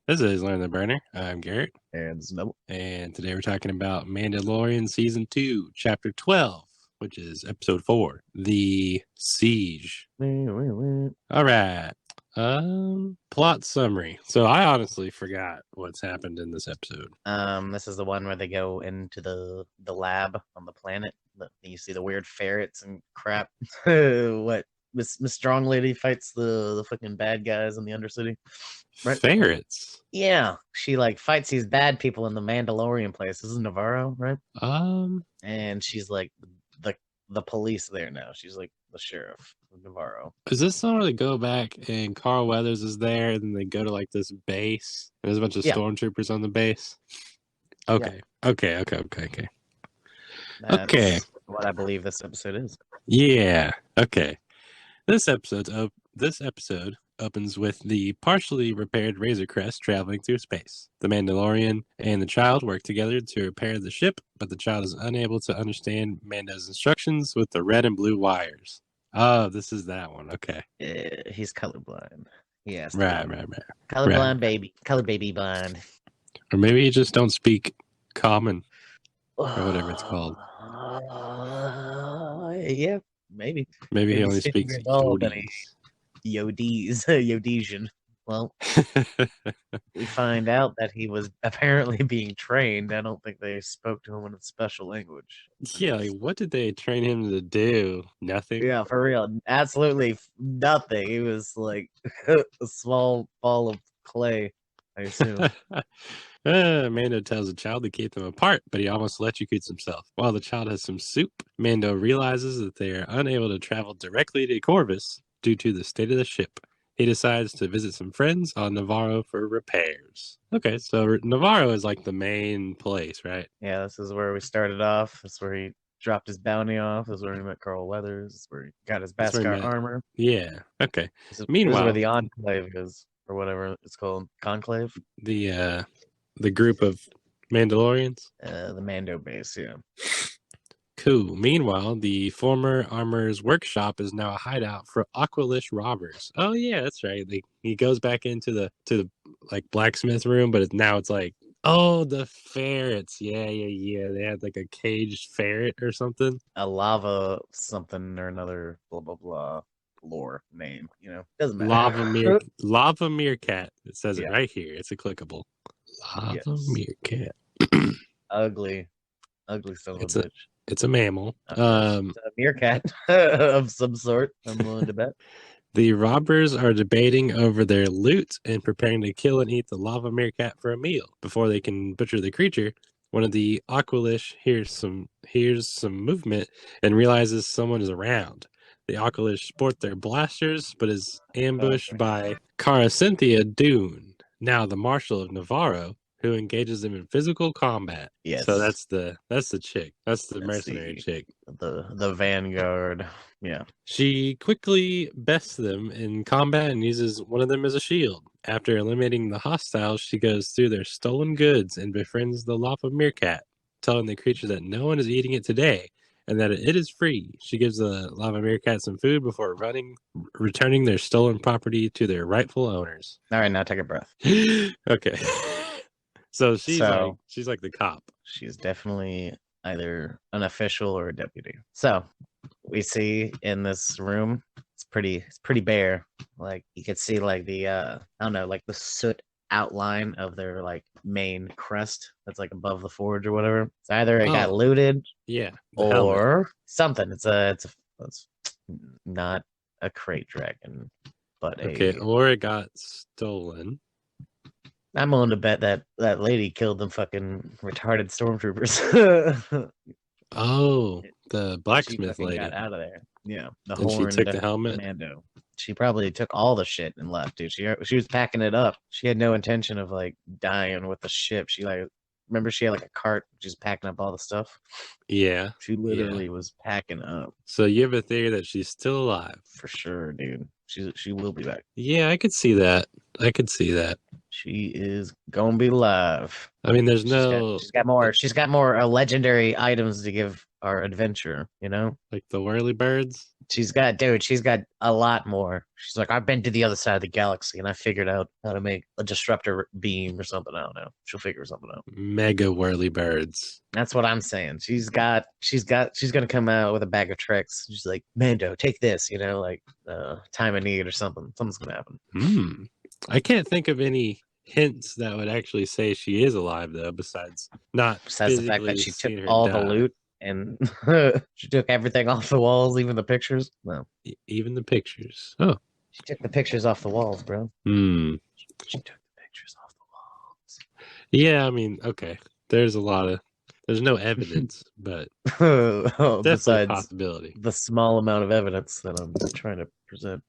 This is Learn the Burner. I'm Garrett, And Snubble. and today we're talking about Mandalorian Season 2, Chapter 12, which is Episode 4, The Siege. All right. Plot summary. So I honestly forgot what's happened in this episode. This is the one where they go into the lab on the planet. You see the weird ferrets and crap. What Miss Strong Lady fights the fucking bad guys in the Undercity. Right? Ferrets? Yeah, she like fights these bad people in the Mandalorian place. This is Navarro, right? And she's like the police there now. She's like the sheriff of Navarro. Is this somewhere they go back and Carl Weathers is there, and then they go to like this base? And there's a bunch of stormtroopers on the base. Okay. Yeah. Okay. That's what I believe this episode is. Yeah. Okay. This episode opens with the partially repaired Razor Crest traveling through space. The Mandalorian and the child work together to repair the ship, but the child is unable to understand Mando's instructions with the red and blue wires. Oh, this is that one. Okay. He's colorblind. Yes. Right. Colorblind baby. Color baby blind. Or maybe you just don't speak common or whatever it's called. Yeah, maybe. Maybe he only speaks Yodesian. Well, we find out that he was apparently being trained. I don't think they spoke to him in a special language. Yeah, like what did they train him to do? Nothing? Yeah, for real. Absolutely nothing. He was like a small ball of clay, I assume. Mando tells the child to keep them apart, but he almost electrocutes himself. While the child has some soup, Mando realizes that they are unable to travel directly to Corvus due to the state of the ship. He decides to visit some friends on Navarro for repairs. Okay, so Navarro is like the main place, right? Yeah, this is where we started off. This is where he dropped his bounty off. This is where he met Carl Weathers. This is where he got his Beskar armor. Yeah, okay. Meanwhile, this is where the Enclave is, or whatever it's called. Conclave? The group of Mandalorians? The Mando base, yeah. Cool. Meanwhile, the former armorer's workshop is now a hideout for Aqualish robbers. Oh yeah, that's right. He goes back into the like blacksmith room, but now it's like, oh, the ferrets. Yeah. They had like a caged ferret or something. A lava something or another, blah blah blah. Lore name, doesn't matter. Lava meerkat. It says it right here. It's a clickable. Lava meerkat. Ugly son of a bitch. It's a mammal. It's a meerkat of some sort, I'm willing to bet. The robbers are debating over their loot and preparing to kill and eat the lava meerkat for a meal. Before they can butcher the creature, one of the Aqualish hears some movement and realizes someone is around. The Aqualish sport their blasters, but is ambushed by Cara Cynthia Dune, now the Marshal of Navarro, who engages them in physical combat. Yes. So that's the chick. That's the mercenary chick. The vanguard. Yeah. She quickly bests them in combat and uses one of them as a shield. After eliminating the hostiles, she goes through their stolen goods and befriends the lava meerkat, telling the creature that no one is eating it today and that it is free. She gives the lava meerkat some food before returning their stolen property to their rightful owners. All right, now take a breath. Okay. So she's like the cop. She's definitely either an official or a deputy. So we see in this room, it's pretty bare. Like you could see like the I don't know, like the soot outline of their like main crest that's like above the forge or whatever. It's either it got looted, or helmet. Something. It's not a crate dragon, but or it got stolen. I'm willing to bet that lady killed them fucking retarded stormtroopers. Oh, the blacksmith lady got out of there. Yeah, she took the helmet. Commando. She probably took all the shit and left, dude. She was packing it up. She had no intention of like dying with the ship. She remember she had like a cart. She's packing up all the stuff. Yeah, she literally was packing up. So you have a theory that she's still alive? For sure, dude. She will be back. Yeah, I could see that. She is gonna be live. I mean, she's got more legendary items to give our adventure, like the whirly birds. She's got a lot more. She's like, I've been to the other side of the galaxy and I figured out how to make a disruptor beam or something. I don't know. She'll figure something out. Mega whirly birds. That's what I'm saying. She's gonna come out with a bag of tricks. She's like, Mando, take this, like time of need or something. Something's gonna happen. I can't think of any hints that would actually say she is alive, though, besides the fact that she took all the loot and she took everything off the walls, even the pictures. No, even the pictures. Oh, she took the pictures off the walls, bro. She took the pictures off the walls. Yeah, I mean, okay. There's no evidence, but definitely a possibility. The small amount of evidence that I'm trying to present.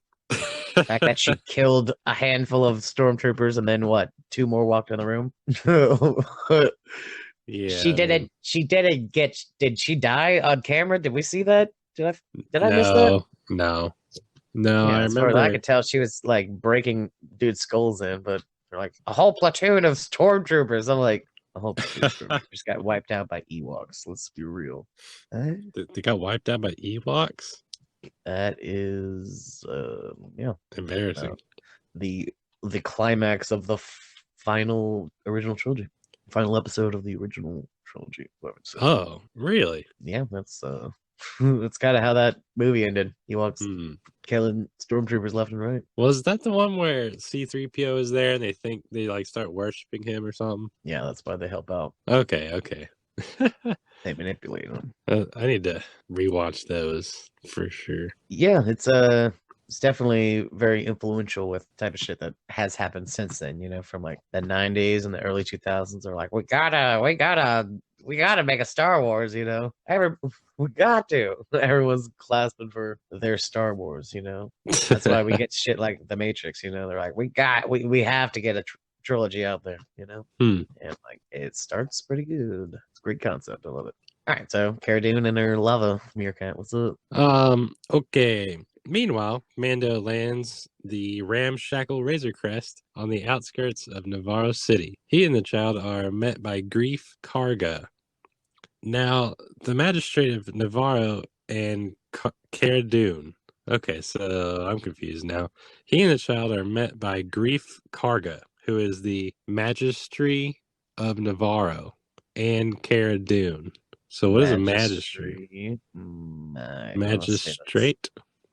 The fact that she killed a handful of stormtroopers and then what? 2 more walked in the room. Yeah, She didn't get. Did she die on camera? Did we see that? Did I miss that? No. Yeah, I as remember. far as I could tell, she was like breaking dude's skulls in, but they're like a whole platoon of stormtroopers. I'm like, a whole platoon of stormtroopers got wiped out by Ewoks. Let's be real. They got wiped out by Ewoks. That is, Embarrassing. The climax of the final original trilogy, final episode of the original trilogy. Oh, really? Yeah, that's that's kind of how that movie ended. Ewoks killing stormtroopers left and right. Was that the one where C-3PO is there and they think they like start worshiping him or something? Yeah, that's why they help out. Okay. They manipulate him. I need to rewatch those for sure. Yeah, it's definitely very influential with the type of shit that has happened since then, from like the 90s and the early 2000s. They're like, we gotta make a Star Wars, we got to. Everyone's clasping for their Star Wars, That's why we get shit like The Matrix, they're like, we have to get a trilogy out there, And like it starts pretty good. It's a great concept. I love it. All right, so Cara Dune and her lava meerkat. What's up? Okay. Meanwhile, Mando lands the ramshackle Razor Crest on the outskirts of Navarro City. He and the child are met by Grief Karga. Now, the magistrate of Navarro and Cara Dune. Okay, so I'm confused now. He and the child are met by Grief Karga, who is the magistrate of Navarro, and Cara Dune. So what is a magistrate?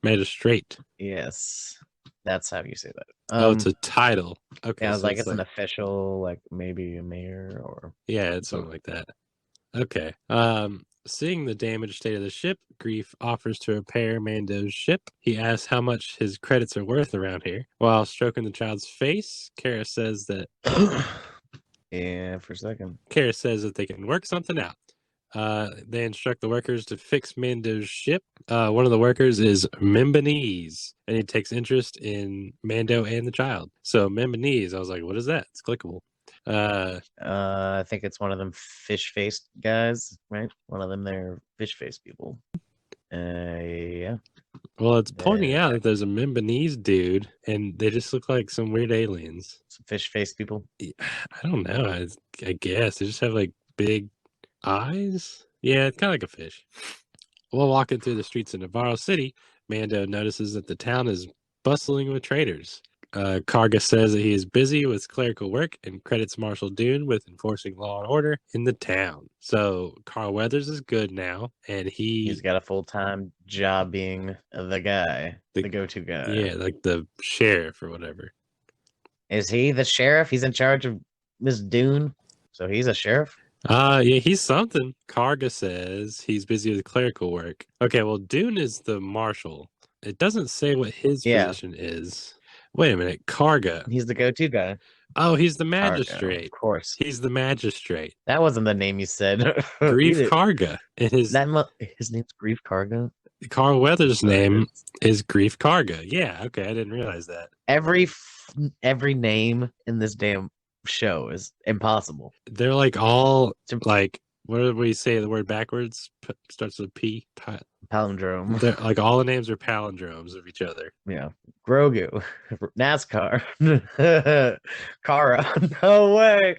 Magistrate. Yes, that's how you say that. It's a title. Okay, yeah, I was like, it's an official, like maybe a mayor or it's something like that. Okay. Seeing the damaged state of the ship, Grief offers to repair Mando's ship. He asks how much his credits are worth around here. While stroking the child's face, Cara says that. Yeah, for a second. Cara says that they can work something out. They instruct the workers to fix Mando's ship. One of the workers is Membanese, and he takes interest in Mando and the child. So Membanese, I was like, what is that? It's clickable. I think it's one of them fish-faced guys, right? One of them, they're fish-faced people. Yeah. Well, it's pointing out that there's a Membanese dude, and they just look like some weird aliens. Some fish-faced people? I don't know. I guess they just have like big eyes. Yeah, it's kind of like a fish. While walking through the streets of Navarro City, Mando notices that the town is bustling with traders. Karga says that he is busy with clerical work and credits Marshal Dune with enforcing law and order in the town. So Carl Weathers is good now, and he's got a full-time job being the guy, the go-to guy. Yeah, like the sheriff or whatever. Is he the sheriff? He's in charge of Miss Dune, so he's a sheriff? Yeah, he's something. Karga says he's busy with clerical work. Okay, well, Dune is the marshal. It doesn't say what his position is. Wait a minute, Karga. He's the go-to guy. Oh, he's the magistrate. Karga, of course. He's the magistrate. That wasn't the name you said. Grief Karga. And his name's Grief Karga? Carl Weathers' name is Grief Karga. Yeah, okay, I didn't realize that. Every name in this damn show is impossible. They're like all like, what do we say the word backwards? Starts with P. Palindrome. They're, like all the names are palindromes of each other. Yeah. Grogu. NASCAR. Kara. No way.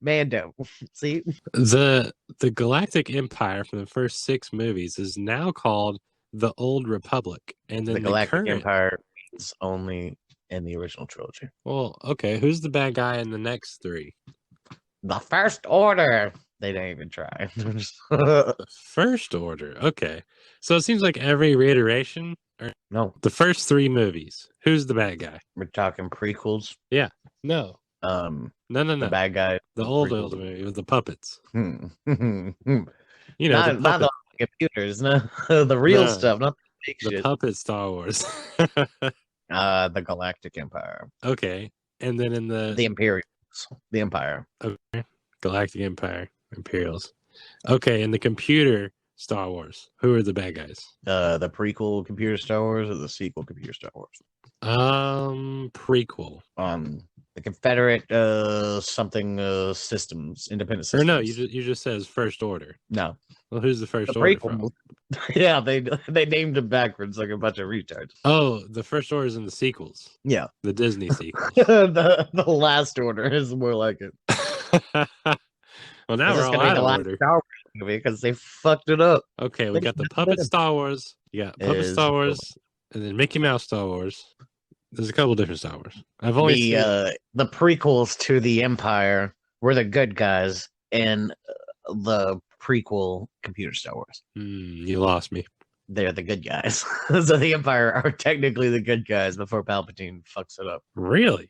Mando. See? The Galactic Empire from the first 6 movies is now called the Old Republic, and The then the Galactic current. Empire is only in the original trilogy. Well, okay, who's the bad guy in the next three? The First Order. They didn't even try. The First Order. Okay, so it seems like every reiteration, or No, the first three movies, who's the bad guy? we're talking prequels. Yeah, no, No, no, the no. bad guy. The old movie with the puppets. Hmm. You know, the Not puppet. the computers, no, the real No, stuff, not the fake the shit. puppet Star Wars. The Galactic Empire, Okay, and then in the the Imperials, the Empire. okay, Galactic Empire, Imperials. Okay, in the computer Star Wars, who are the bad guys? The prequel computer Star Wars or the sequel computer Star Wars? Prequel. The Confederate something systems, independent Or systems. no, you just says First Order. No, Well, who's the the First Order from? prequel. Yeah, they named them backwards like a bunch of retards. Oh, the First Order is in the sequels. Yeah, The Disney sequels. the Last Order is more like it. Well, now This we're is all gonna be out the of last order. Star Wars movie because they fucked it up. Okay, we got the Puppet Star Wars. You got Puppet Is Star Wars, and then Mickey Mouse Star Wars. There's a couple different Star Wars. I've only seen the prequels to the Empire were the good guys, and the prequel computer Star Wars. You lost me. They're the good guys. So the Empire are technically the good guys before Palpatine fucks it up. Really?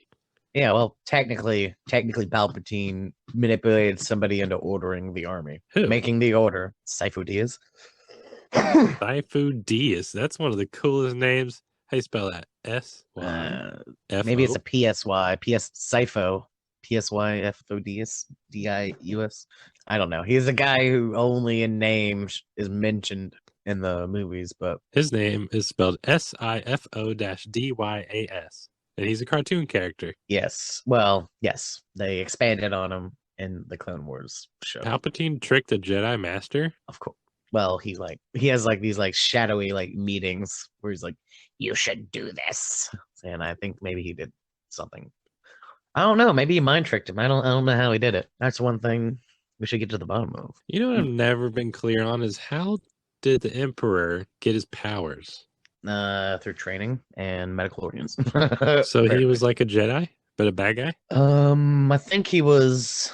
Yeah, well, technically Palpatine manipulated somebody into ordering the army, Who? making the order. Sifo Dyas. Sifo Dyas. That's one of the coolest names. How you spell that? S-Y-F-O? Maybe it's a PSY. Sifo. PSYFODS. DIUS. I don't know. He's a guy who only in name is mentioned in the movies, but his name is spelled SIFO-DYAS. And he's a cartoon character. yes. Well, yes. They expanded on him in the Clone Wars show. Palpatine tricked a Jedi Master? Of course. Well, he has like these like shadowy like meetings where he's like, you should do this. And I think maybe he did something. I don't know. Maybe he mind tricked him. I don't know how he did it. That's one thing we should get to the bottom of. You know what I've never been clear on is how did the Emperor get his powers? Through training and Metachlorians. So he was like a Jedi, but a bad guy? I think he was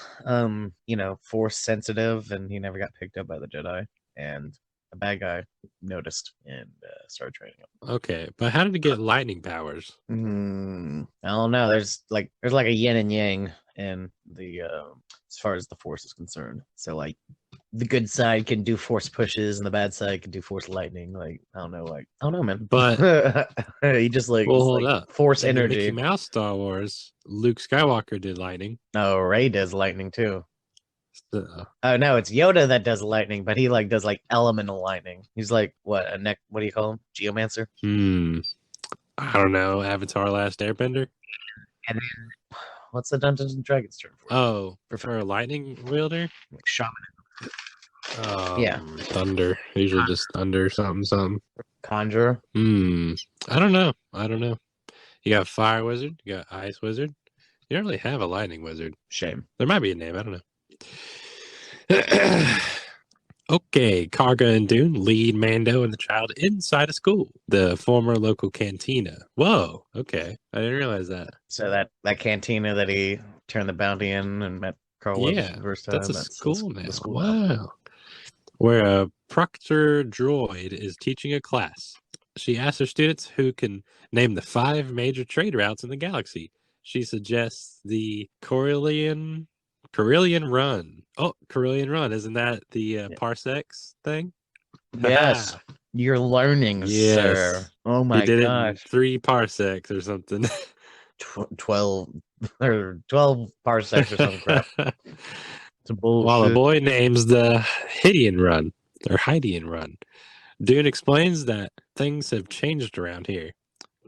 force sensitive and he never got picked up by the Jedi. And a bad guy noticed and started training him. Okay, but how did he get lightning powers? I don't know. There's like a yin and yang in the as far as the force is concerned. So like the good side can do force pushes and the bad side can do force lightning. Like I don't know, man. But he just like well, hold up. Force In the energy. Mickey Mouse Star Wars, Luke Skywalker did lightning. Oh, Ray does lightning too. So, Oh no, it's Yoda that does lightning, but he like does like elemental lightning. He's like what do you call him? Geomancer? I don't know. Avatar: Last Airbender. And then what's the Dungeons and Dragons term for? Oh, for a lightning wielder? Like shaman. Yeah. Thunder. Usually just thunder something. Conjurer. I don't know. You got Fire Wizard, you got Ice Wizard. You don't really have a Lightning Wizard. Shame. There might be a name, I don't know. Okay, Karga and Dune lead Mando and the child inside a school, the former local cantina. Whoa, okay. I didn't realize that. So that cantina that he turned the bounty in and met Carl Weathers Yeah, the first time. that's a school now. School Wow. Where a proctor droid is teaching a class. She asks her students who can name the 5 major trade routes in the galaxy. She suggests the Corellian Run. Oh, Corellian Run. Isn't that the parsecs thing? Yes. You're learning, Yes. sir. Oh my did gosh. it in 3 parsecs or something. 12 parsecs or some crap. It's a bullshit. While a boy names the Hydian Run, or Hydian Run. Dune explains that things have changed around here.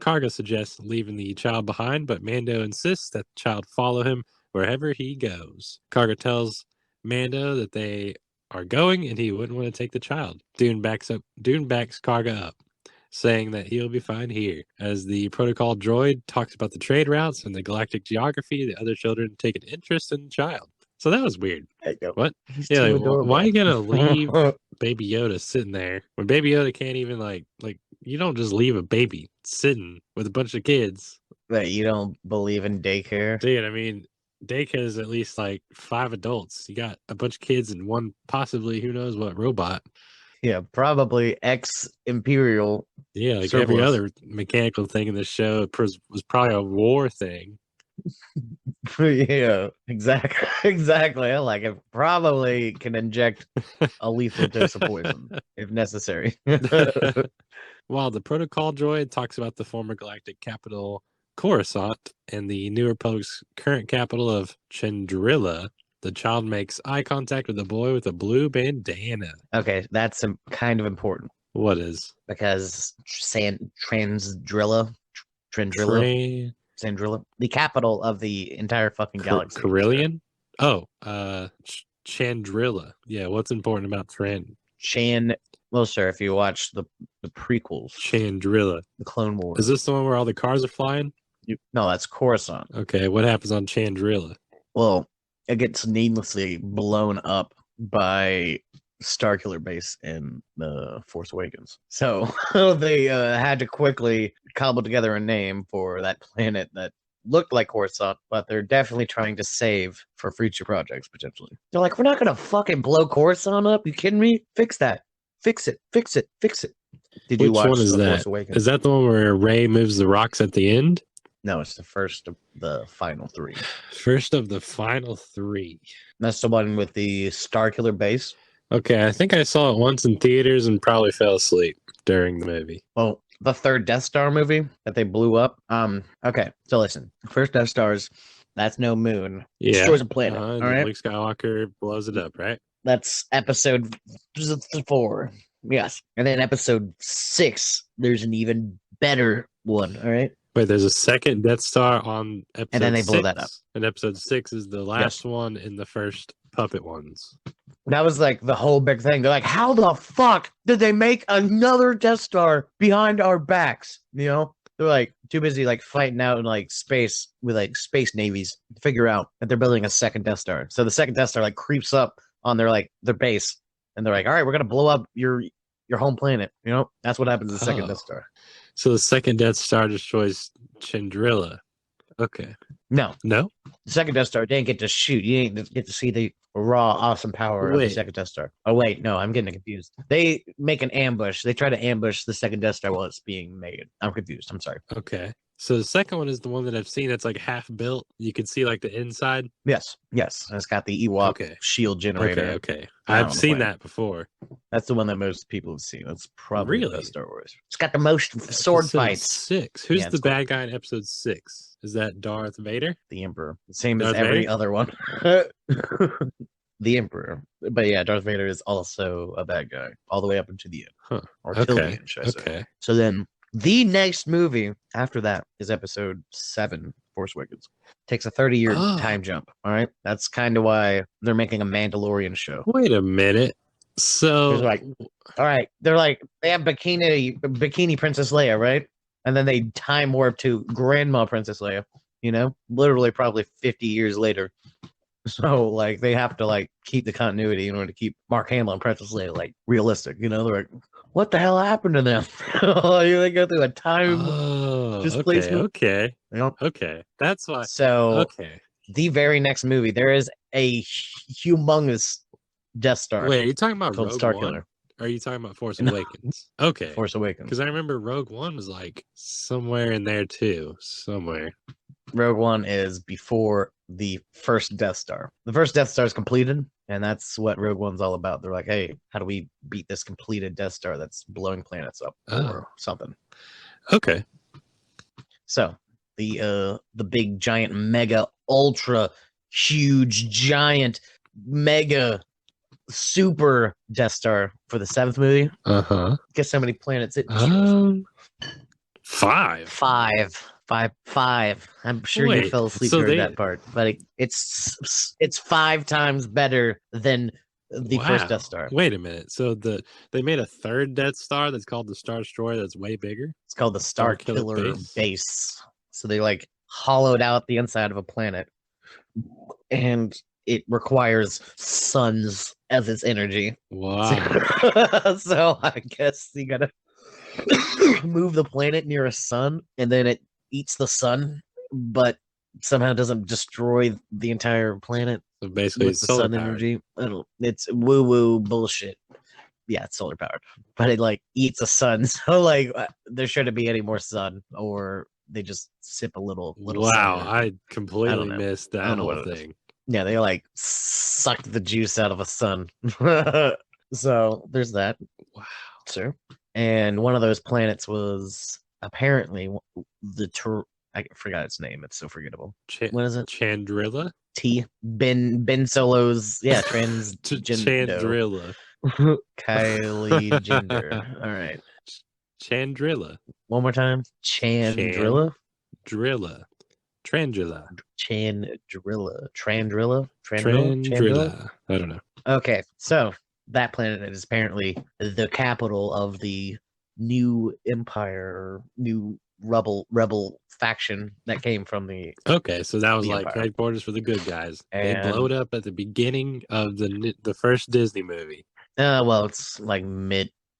Karga suggests leaving the child behind, but Mando insists that the child follow him wherever he goes. Karga tells Mando that they are going and he wouldn't want to take the child. Dune backs Karga up, saying that he'll be fine here. As the protocol droid talks about the trade routes and the galactic geography, the other children take an interest in the child. So that was weird. I know. What? He's Yeah, too like, adorable. why are you gonna leave Baby Yoda sitting there when Baby Yoda can't even like you don't just leave a baby sitting with a bunch of kids. But you don't believe in daycare? Dude, I mean, daycare is at least like 5 adults. You got a bunch of kids and one possibly who knows what robot. Yeah, probably ex-Imperial. Yeah, like every Surplus. other mechanical thing in the show was probably a war thing. Yeah, exactly. Exactly. I like it. Probably can inject a lethal dose of poison if necessary. While the protocol droid talks about the former galactic capital Coruscant and the New Republic's current capital of Chandrilla, the child makes eye contact with a boy with a blue bandana. Okay, that's kind of important What is? because Transdrilla, Train Sandrilla, the capital of the entire fucking galaxy. Carillion? Oh, Chandrilla. Yeah, what's important about Well, sure, if you watch the prequels, Chandrilla? the Clone Wars. Is this the one where all the cars are flying? No, that's Coruscant. Okay, what happens on Chandrilla? Well, it gets needlessly blown up by Starkiller Base in the Force Awakens. So they had to quickly cobble together a name for that planet that looked like Coruscant, but they're definitely trying to save for future projects potentially. They're like, we're not gonna fucking blow Coruscant up. You kidding me? Fix that. Fix it. Fix it. Fix it. Did you Which watch one is The that? Force Awakens? Is that the one where Rey moves the rocks at the end? No, it's the first of the final 3. First of the final 3. That's the one with the Starkiller Base. Okay, I think I saw it once in theaters and probably fell asleep during the movie. Oh, the third Death Star movie that they blew up. Okay, so listen. First Death Star's that's no moon. Yeah. Destroys a planet. All All right. Luke Skywalker blows it up, right? That's episode 4. Yes. And then episode 6, there's an even better one. All right. Wait, there's a second Death Star on episode And then they 6, blow that up. And episode 6 is the last one in the first puppet ones. That was like the whole big thing. They're like, how the fuck did they make another Death Star behind our backs? You know? They're like too busy like fighting out in like space with like space navies to figure out that they're building a second Death Star. So the second Death Star like creeps up on their base, and they're like, all right, we're gonna blow up your home planet. You know? That's what happens to the second Death Star. So the second Death Star destroys Chandrilla. Okay. No. No? The second Death Star didn't get to shoot. You didn't get to see the raw, awesome power of the second Death Star. Oh, wait. No, I'm getting confused. They make an ambush. They try to ambush the second Death Star while it's being made. I'm confused. I'm sorry. Okay. So the second one is the one that I've seen that's like half built. You can see like the inside. Yes. Yes. And it's got the Ewok shield generator. Okay. I've seen that before. That's the one that most people have seen. That's probably the best Star Wars. It's got the most sword fights. 6. Who's the bad guy in episode 6? Is that Darth Vader? The Emperor. The same as every other one. The Emperor. But yeah, Darth Vader is also a bad guy all the way up into the end. Huh. Or till the end, should I say. So then the next movie after that is episode 7, Force Awakens. Takes a 30-year time jump. All right. That's kind of why they're making a Mandalorian show. Wait a minute. So like, all right, they're like, they have bikini Princess Leia, right? And then they time warp to Grandma Princess Leia, you know, literally probably 50 years later. So like they have to like keep the continuity in order to keep Mark Hamill and Princess Leia like realistic, you know. They're like, what the hell happened to them? They go through a time displacement. Okay. Yep. Okay. That's why. So the very next movie, there is a humongous Death Star. Wait, are you talking about called Rogue Star One? Killer? Or are you talking about Force Awakens? Okay. Force Awakens. Because I remember Rogue One was like somewhere in there too. Somewhere. Rogue One is before the first Death Star. The first Death Star is completed, and that's what Rogue One's all about. They're like, hey, how do we beat this completed Death Star that's blowing planets up or something? Okay. So the big giant mega ultra huge giant mega super Death Star for the 7th movie. Guess how many planets it destroys? 5. 5. I'm sure you fell asleep during that part, but it's 5 times better than the first Death Star. Wait a minute. So they made a third Death Star that's called the Star Destroyer that's way bigger? It's called the Star Killer base. So they like hollowed out the inside of a planet and it requires suns as its energy. Wow. So I guess you gotta move the planet near a sun, and then it eats the sun, but somehow doesn't destroy the entire planet So basically, with it's the solar sun powered. energy. I don't. It's woo woo bullshit. Yeah, it's solar powered, but it like eats a sun. So like, there shouldn't be any more sun, or they just sip a little sun Wow, energy. I I don't completely know. missed I don't that know whole what it is. thing. Yeah, they like suck the juice out of a sun. So there's that. Wow. Sure. And one of those planets was apparently I forgot its name. It's so forgettable. What is it? Chandrilla? Ben Solo's transgendo. Chandrilla. Kylie Gender. All right. Chandrilla. One more time. Chandrilla. Chandrilla. Trandrilla. Chandrilla. I don't know. Okay, so that planet is apparently the capital of the new empire, new rebel faction that came from Okay, so that was the like empire. headquarters for the good guys. They blow it And up at the beginning of the first Disney movie. well, it's like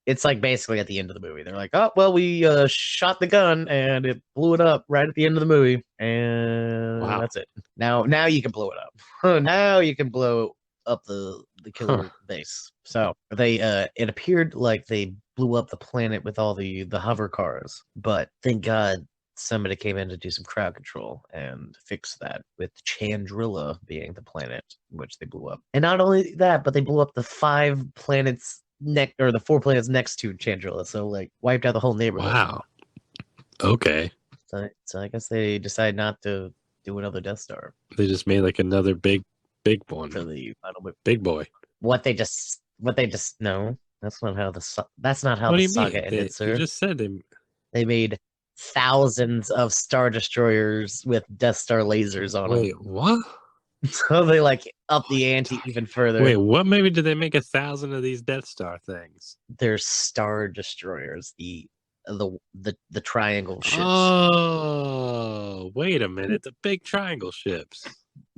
it's like basically at the end of the movie. They're like, oh well, we shot the gun and it blew it up right at the end of the movie, and Wow. that's it. Now you can blow it up. Now you can blow up the killer base. So they it appeared like they blew up the planet with all the hover cars, but thank God somebody came in to do some crowd control and fix that, with Chandrilla being the planet which they blew up. And not only that, but they blew up the 5 planets the 4 planets next to Chandrilla, so like wiped out the whole neighborhood. Wow. Okay. So I guess they decided not to do another Death Star. They just made like another big one for the final movie. Big boy. What they just no, that's not how the What do you saga mean? ended, sir. You just said They made thousands of Star Destroyers with Death Star lasers on them. Wait, what? So they like up the ante even further. Wait, what movie did they make 1,000 of these Death Star things? They're Star Destroyers, the triangle ships. Oh, wait a minute, the big triangle ships.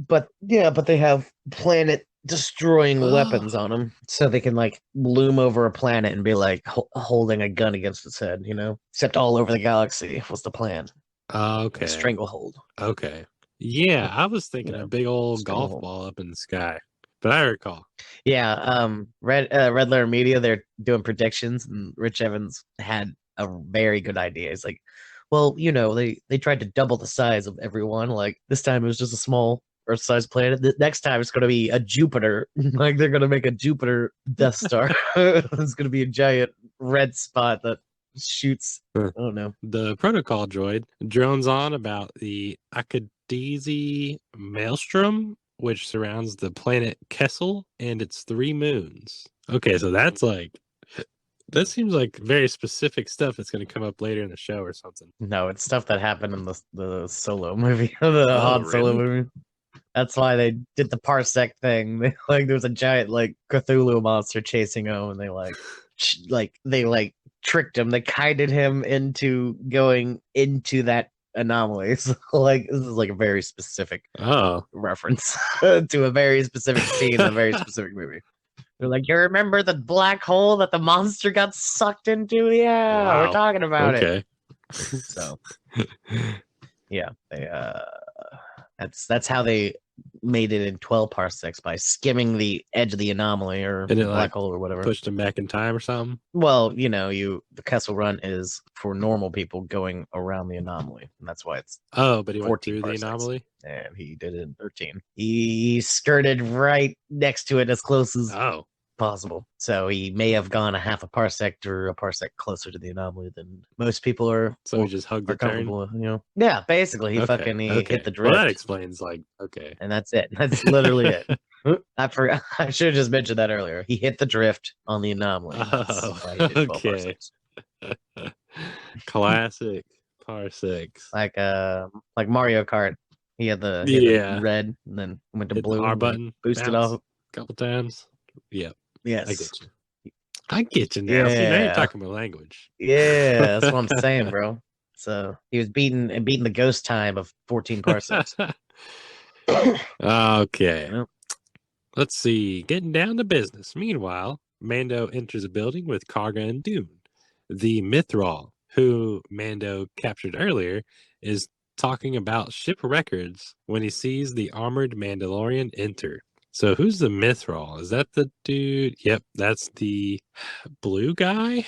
But yeah, but they have planet destroying weapons on them, so they can like loom over a planet and be like holding a gun against its head, you know. Except all over the galaxy was the plan. Okay. Stranglehold. Okay. Yeah, I was thinking a big old golf ball up in the sky, but I recall. Yeah, Red Letter Media, they're doing predictions, and Rich Evans had a very good idea. He's like, well, you know, they tried to double the size of everyone. Like this time it was just a small Earth-sized planet. The next time it's going to be a Jupiter. Like they're going to make a Jupiter Death Star. It's going to be a giant red spot that shoots. I don't know. The protocol droid drones on about the Akadezi Maelstrom, which surrounds the planet Kessel and its 3 moons. Okay, so that's like, that seems like very specific stuff that's going to come up later in the show or something. No, it's stuff that happened in the Solo movie, the Han Solo movie. That's why they did the parsec thing. They, like, there was a giant like Cthulhu monster chasing him, and they tricked him. They guided him into going into that anomaly. So, like, this is like a very specific reference to a very specific scene in a very specific movie. They're like, you remember the black hole that the monster got sucked into? Yeah, wow. We're talking about it. So, yeah, they that's how they made it in 12 parsecs, by skimming the edge of the anomaly or the black hole or whatever. Pushed them back in time or something? Well, you know, the Kessel Run is for normal people going around the anomaly, and that's why it's but he went through parsecs. The anomaly, and he did it in 13. He skirted right next to it as close as possible. So he may have gone a half a parsec or a parsec closer to the anomaly than most people are. So he just hugged the turn, you know. Yeah, basically he hit the drift. Well, that explains and that's it. That's literally it. I forgot. I should have just mentioned that earlier. He hit the drift on the anomaly. Okay. Classic parsecs. Like Mario Kart. He had the red and then went to blue. R button, boosted off a couple times. Yep. Yes. I get you now. Yeah. See, now you're talking my language. Yeah, that's what I'm saying, bro. So he was beating the ghost time of 14 parsecs. Okay. Let's see. Getting down to business. Meanwhile, Mando enters a building with Karga and Dune. The Mithril, who Mando captured earlier, is talking about ship records when he sees the armored Mandalorian enter. So who's the Mithril? Is that the dude? Yep, that's the blue guy?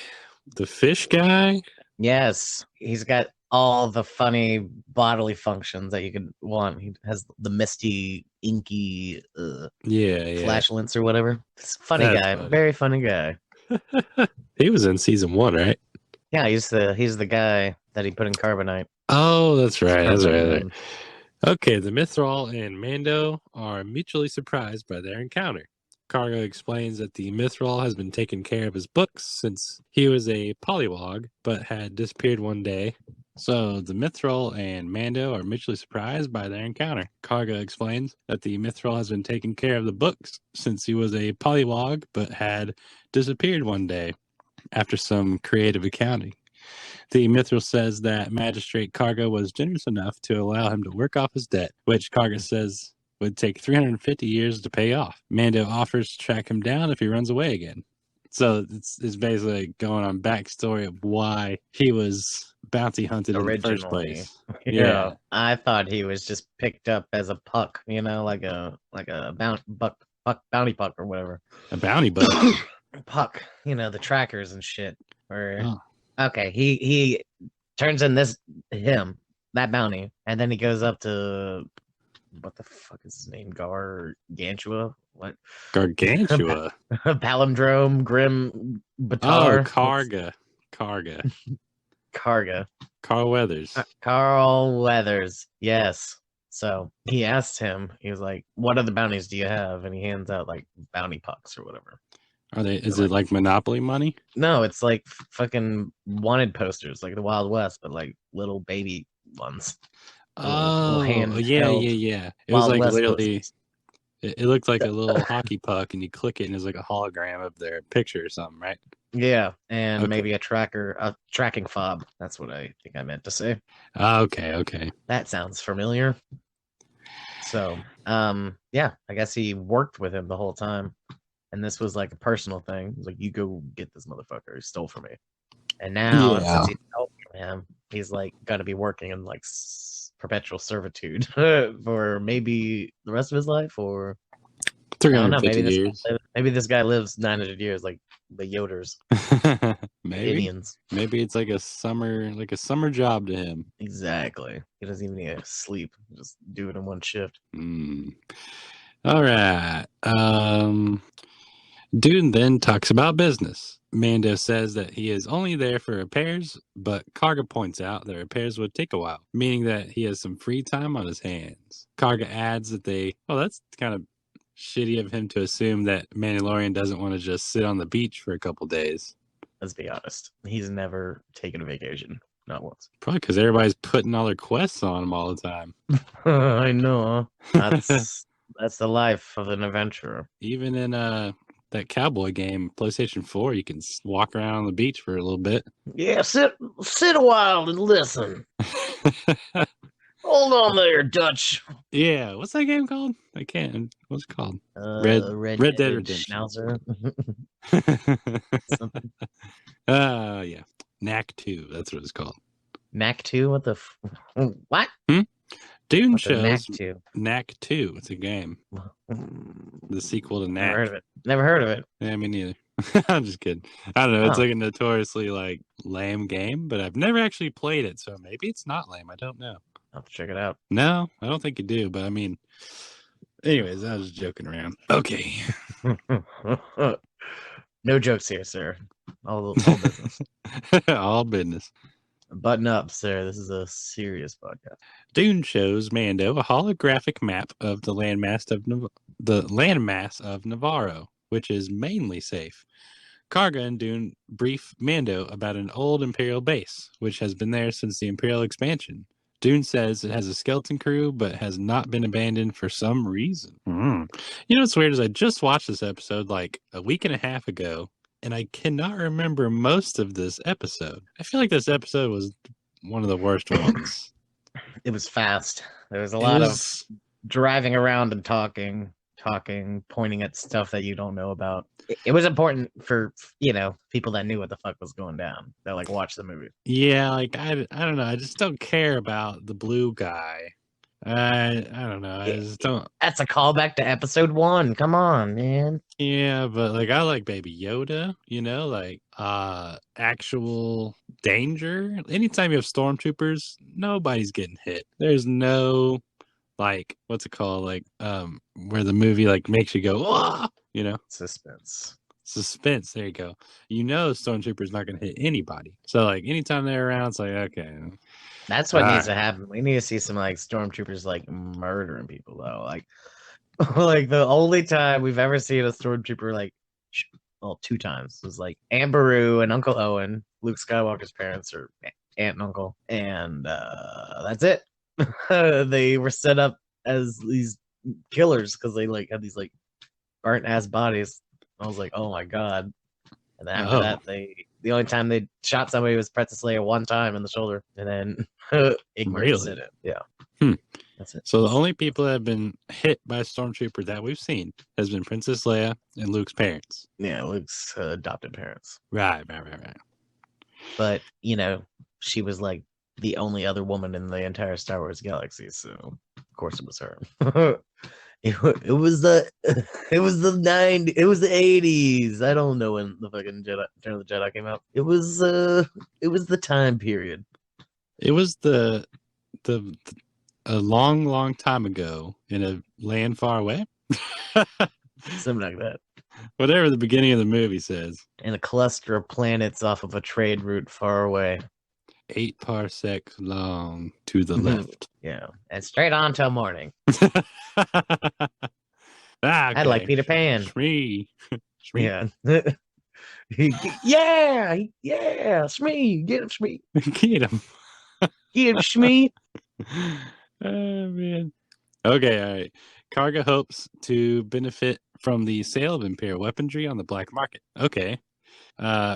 The fish guy? Yes, he's got all the funny bodily functions that you could want. He has the misty, inky Yeah. flashlets or whatever. It's a funny That's guy, funny. very funny guy. He was in season 1, right? Yeah, he's the guy that he put in carbonite. Oh, that's right. That's Carbonite right. man. Okay, the Mithril and Mando are mutually surprised by their encounter. Karga explains that the Mithril has been taking care of his books since he was a polywog, but had disappeared one day. So the Mithril and Mando are mutually surprised by their encounter. Karga explains that the Mithril has been taking care of the books since he was a polywog, but had disappeared one day after some creative accounting. The Mithril says that Magistrate Karga was generous enough to allow him to work off his debt, which Karga says would take 350 years to pay off. Mando offers to track him down if he runs away again. So it's basically going on backstory of why he was bounty hunted in the first place. Yeah. I thought he was just picked up as a puck, like a bounty puck or whatever. A bounty buck. Puck, the trackers and shit. Okay, he turns in that bounty, and then he goes up to what the fuck is his name? Gargantua? What? Gargantua. Palindrome, Grim Batar. Oh, Karga. Karga. Carl Weathers. Carl Weathers. Yes. So he asked him, he was like, what other bounties do you have? And he hands out like bounty pucks or whatever. Is it like Monopoly money? No, it's like fucking wanted posters, like the Wild West, but like little baby ones. Oh, yeah. It Wild was like West literally, posters. it looked like a little hockey puck, and you click it, and it's like a hologram of their picture or something, right? Yeah, and Okay. maybe a tracking fob. That's what I think I meant to say. Okay. That sounds familiar. So, yeah, I guess he worked with him the whole time. And this was like a personal thing. He's like, you go get this motherfucker who stole from me. And now, since he stole from him, he's like got to be working in like perpetual servitude for maybe the rest of his life, or 350 years. Maybe this guy lives 900 years, like the Yoders. Maybe. Indians. Maybe it's like a summer job to him. Exactly. He doesn't even need to sleep. Just do it in one shift. All right. Dune then talks about business. Mando says that he is only there for repairs, but Karga points out that repairs would take a while, meaning that he has some free time on his hands. Karga adds that that's kind of shitty of him to assume that Mandalorian doesn't want to just sit on the beach for a couple days. Let's be honest. He's never taken a vacation. Not once. Probably because everybody's putting all their quests on him all the time. I know. That's the life of an adventurer. Even in that cowboy game, PlayStation 4, you can walk around on the beach for a little bit. Yeah, sit a while and listen. Hold on there, Dutch. Yeah, what's that game called? I can't. What's it called? Red Dead Redemption. Schnauzer. Something. Yeah. Knack 2, that's what it's called. Knack 2? What the what? Dune What's shows Knack 2? Knack 2. It's a game. The sequel to Knack. Never heard of it. Yeah, me neither. I'm just kidding. I don't know. It's like a notoriously like lame game, but I've never actually played it, so maybe it's not lame. I don't know. I'll have to check it out. No, I don't think you do, but I mean, anyways, I was joking around. Okay. No jokes here, sir. All business. All business. Button up, sir. This is a serious podcast. Dune shows Mando a holographic map of the landmass of Navarro, which is mainly safe. Karga and Dune brief Mando about an old Imperial base, which has been there since the Imperial expansion. Dune says it has a skeleton crew, but has not been abandoned for some reason. You know what's weird is I just watched this episode like a week and a half ago, and I cannot remember most of this episode. I feel like this episode was one of the worst ones. It was fast. There was a lot of driving around and talking. talking, pointing at stuff that you don't know about. It was important for people that knew what the fuck was going down. That like watched the movie. Yeah, like I don't know. I just don't care about the blue guy. I don't know. I just don't. That's a callback to episode 1. Come on, man. Yeah, but like I like Baby Yoda, like actual danger. Anytime you have stormtroopers, nobody's getting hit. There's no like what's it called? Like where the movie like makes you go, ah, Suspense. Suspense, there you go. Stormtrooper's not gonna hit anybody. So like anytime they're around, it's like, okay. That's what needs to happen. We need to see some like stormtroopers like murdering people though. Like like the only time we've ever seen a stormtrooper like well, 2 times was like Amberu and Uncle Owen, Luke Skywalker's parents or aunt and uncle, and that's it. They were set up as these killers because they like had these like burnt ass bodies. I was like, oh my god. And then after that, the only time they shot somebody was Princess Leia one time in the shoulder, and then Ignorance did it. Yeah. That's it. So the only people that have been hit by a stormtrooper that we've seen has been Princess Leia and Luke's parents. Yeah, Luke's adopted parents. Right. But, she was like the only other woman in the entire Star Wars galaxy, so of course it was her. It was the 80s. I don't know when the fucking Return of the Jedi came out. It was the time period. It was a long time ago in a land far away. Something like that. Whatever the beginning of the movie says. In a cluster of planets off of a trade route far away. 8 parsecs long to the left. Yeah, and straight on till morning. Okay. I'd like Peter Pan. Shmee. Yeah. yeah, Shmee. Get him, Shmee. Get him. Get him, Shmee. Oh, man. Okay, all right. Karga hopes to benefit from the sale of Imperial weaponry on the black market. Okay.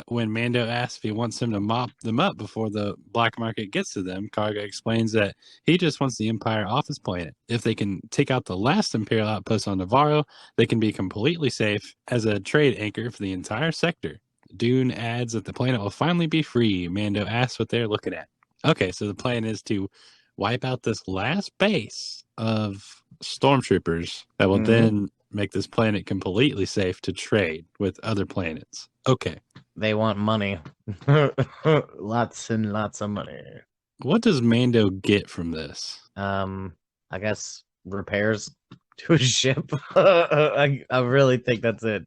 When Mando asks if he wants him to mop them up before the black market gets to them, Karga explains that he just wants the Empire off his planet. If they can take out the last Imperial outpost on Navarro, they can be completely safe as a trade anchor for the entire sector. Dune adds that the planet will finally be free. Mando asks what they're looking at. Okay, so the plan is to wipe out this last base of stormtroopers that will then make this planet completely safe to trade with other planets. Okay. They want money. Lots and lots of money. What does Mando get from this? I guess repairs to his ship. I really think that's it.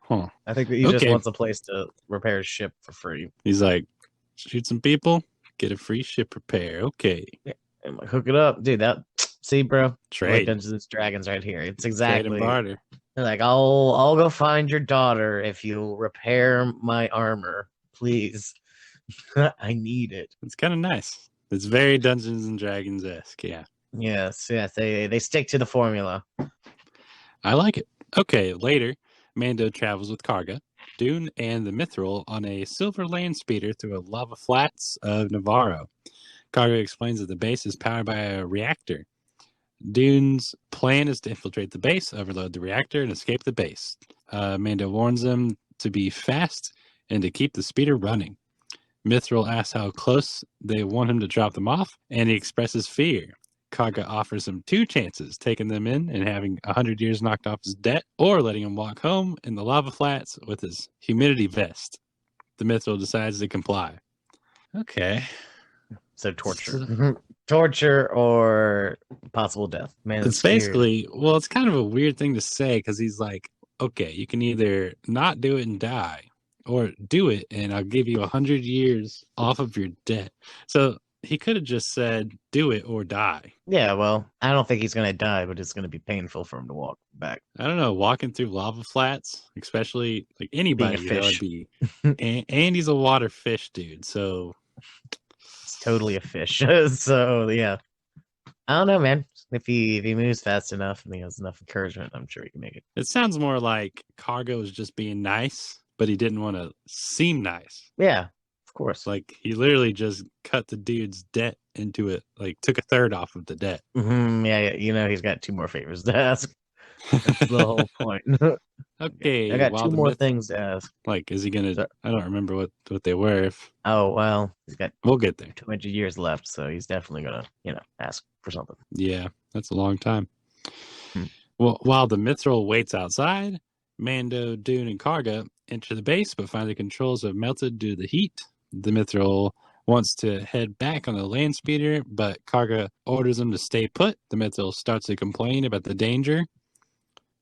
Huh. I think that he just wants a place to repair his ship for free. He's like, shoot some people, get a free ship repair. Okay. Yeah. And like, hook it up. Dude, see, bro? Trade. Like Dungeons and Dragons right here. It's exactly. Trade and barter. Like, I'll go find your daughter if you repair my armor, please. I need it. It's kind of nice. It's very Dungeons and Dragons-esque, yeah. Yes. They stick to the formula. I like it. Okay, later, Mando travels with Karga, Dune, and the Mithril on a silver land speeder through a lava flats of Navarro. Karga explains that the base is powered by a reactor. Dune's plan is to infiltrate the base, overload the reactor, and escape the base. Mando warns them to be fast and to keep the speeder running. Mithril asks how close they want him to drop them off, and he expresses fear. Karga offers him 2 chances, taking them in and having 100 years knocked off his debt, or letting him walk home in the lava flats with his humidity vest. The Mithril decides to comply. Okay. So torture. Torture or possible death. Man, it's basically, well, it's kind of a weird thing to say because he's like, okay, you can either not do it and die, or do it and I'll give you 100 years off of your debt. So he could have just said, do it or die. Yeah, well, I don't think he's going to die, but it's going to be painful for him to walk back. I don't know, walking through lava flats, especially like anybody, that would be. and he's a water fish dude, so... Totally a fish. So yeah, I don't know, man. If he moves fast enough and he has enough encouragement, I'm sure he can make it. It sounds more like Karga was just being nice, but he didn't want to seem nice. Yeah, of course. Like he literally just cut the dude's debt into it, like took 1/3 off of the debt. Yeah, he's got 2 more favors to ask. That's the whole point. Okay, I Okay, got while two the more myth, things to ask. like, is he gonna? So, I don't remember what they were. If oh well, he's got we'll get there. 200 years left, so he's definitely gonna, ask for something. Yeah, that's a long time. Hmm. Well, while the Mithril waits outside, Mando, Dune, and Karga enter the base, but find the controls have melted due to the heat. The Mithril wants to head back on the land speeder, but Karga orders him to stay put. The Mithril starts to complain about the danger.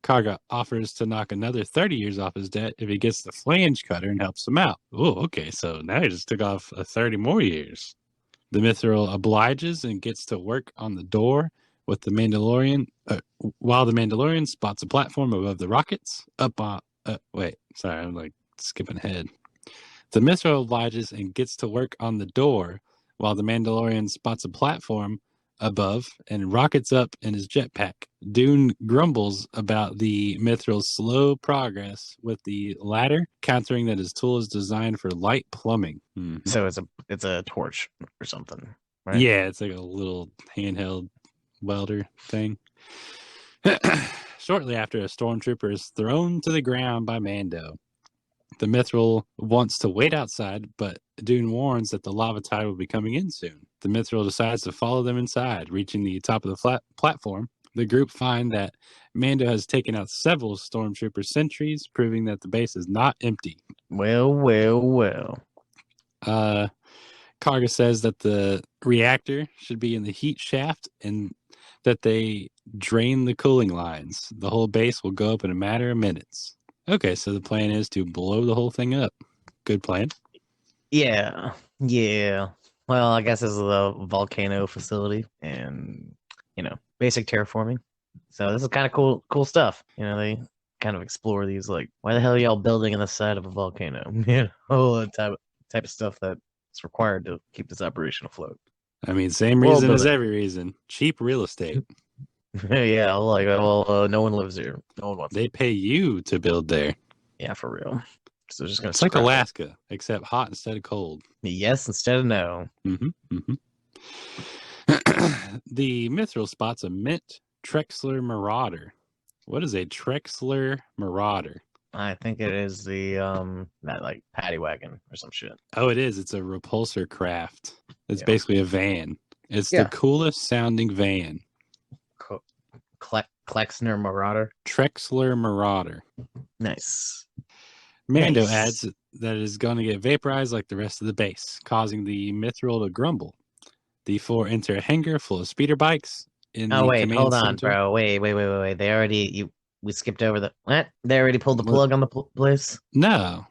Karga offers to knock another 30 years off his debt if he gets the flange cutter and helps him out. Oh, okay, so now he just took off 30 more years. The Mithril obliges and gets to work on the door with the Mandalorian, while the Mandalorian spots a platform above the rockets. Wait, sorry, I'm like skipping ahead. The Mithril obliges and gets to work on the door while the Mandalorian spots a platform above and rockets up in his jetpack. Dune grumbles about the Mithril's slow progress with the latter, countering that his tool is designed for light plumbing. Mm-hmm. So it's a torch or something, right? Yeah, it's like a little handheld welder thing. Shortly after, a stormtrooper is thrown to the ground by Mando. The Mithril wants to wait outside, but Dune warns that the lava tide will be coming in soon. The Mithril decides to follow them inside, reaching the top of the platform. The group find that Mando has taken out several stormtrooper sentries, proving that the base is not empty. Well. Karga says that the reactor should be in the heat shaft and that they drain the cooling lines. The whole base will go up in a matter of minutes. Okay, so the plan is to blow the whole thing up. Good plan. Yeah. Well, I guess this is a volcano facility and, basic terraforming. So this is kind of cool stuff. They kind of explore these, like, why the hell are y'all building in the side of a volcano? That type of stuff that's required to keep this operation afloat. I mean, same reason as every reason. Cheap real estate. Yeah, like, well, no one lives here. No one wants They pay you to build there. Yeah, for real. So just gonna It's like Alaska, except hot instead of cold. Yes instead of no. The Mithril spots a mint Trexler Marauder. What is a Trexler Marauder? I think it is the that like paddy wagon or some shit. Oh, it is. It's a repulsor craft. It's basically a van. It's the coolest sounding van. Klexner Marauder. Trexler Marauder. Nice. Mando adds that it is going to get vaporized like the rest of the base, causing the Mithril to grumble. The four enter a hangar full of speeder bikes. Hold on, bro. Wait. We skipped over the what? They already pulled the plug on the place? No.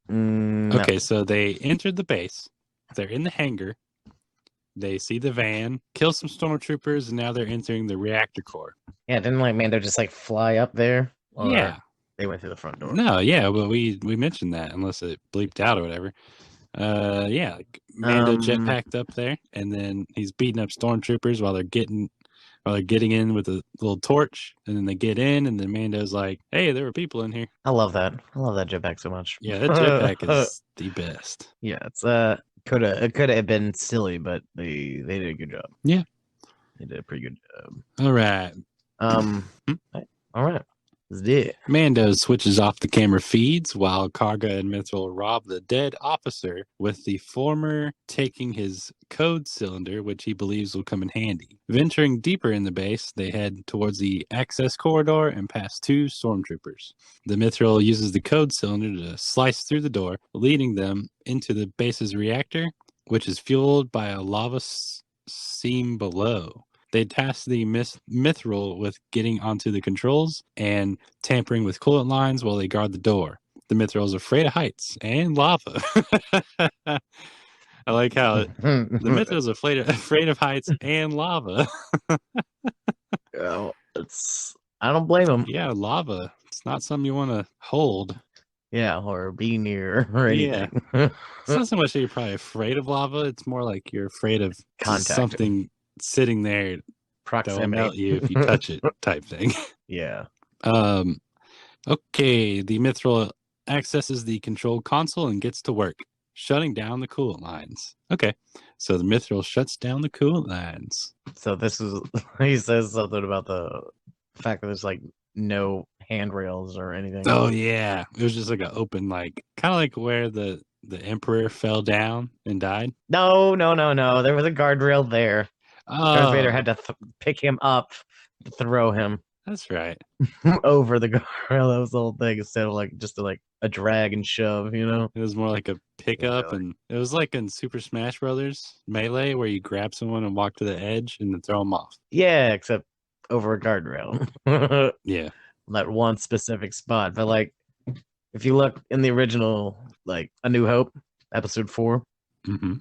No. Okay, so they entered the base. They're in the hangar. They see the van, kill some stormtroopers, and now they're entering the reactor core. Yeah, didn't Mando just fly up there? Or yeah. They went through the front door. No, yeah, but we mentioned that unless it bleeped out or whatever. Mando jetpacked up there, and then he's beating up stormtroopers while they're getting in with a little torch, and then they get in, and then Mando's like, "Hey, there were people in here." I love that. I love that jetpack so much. Yeah, that jetpack is the best. Yeah, it's could have been silly, but they did a good job. Yeah, they did a pretty good job. All right. All right. Mando switches off the camera feeds while Karga and Mithril rob the dead officer, with the former taking his code cylinder, which he believes will come in handy. Venturing deeper in the base, they head towards the access corridor and pass two stormtroopers. The Mithril uses the code cylinder to slice through the door, leading them into the base's reactor, which is fueled by a lava seam below. They task the Mithril with getting onto the controls and tampering with coolant lines while they guard the door. The Mithril is afraid of heights and lava. I like how the Mithril is afraid of heights and lava. I don't blame him. Yeah, lava. It's not something you want to hold. Yeah, or be near or anything. Yeah. It's not so much that you're probably afraid of lava. It's more like you're afraid of something sitting there, proximity, that'll melt you if you touch it, type thing. Yeah. Okay, the Mithril accesses the control console and gets to work, shutting down the coolant lines. Okay, so the Mithril shuts down the coolant lines. So this is, he says something about the fact that there's no handrails or anything. Oh yeah, it was just like an open, like kind of like where the Emperor fell down and died. No. There was a guardrail there. Darth Vader Oh, had to pick him up to throw him that's right. over the guardrail. That was the whole thing instead of like just a drag and shove, you know? It was more like a pickup, and it was like in Super Smash Brothers Melee, where you grab someone and walk to the edge and then throw them off. Yeah, except over a guardrail. Yeah. That one specific spot. But like if you look in the original, like A New Hope, episode 4, Mm-hmm.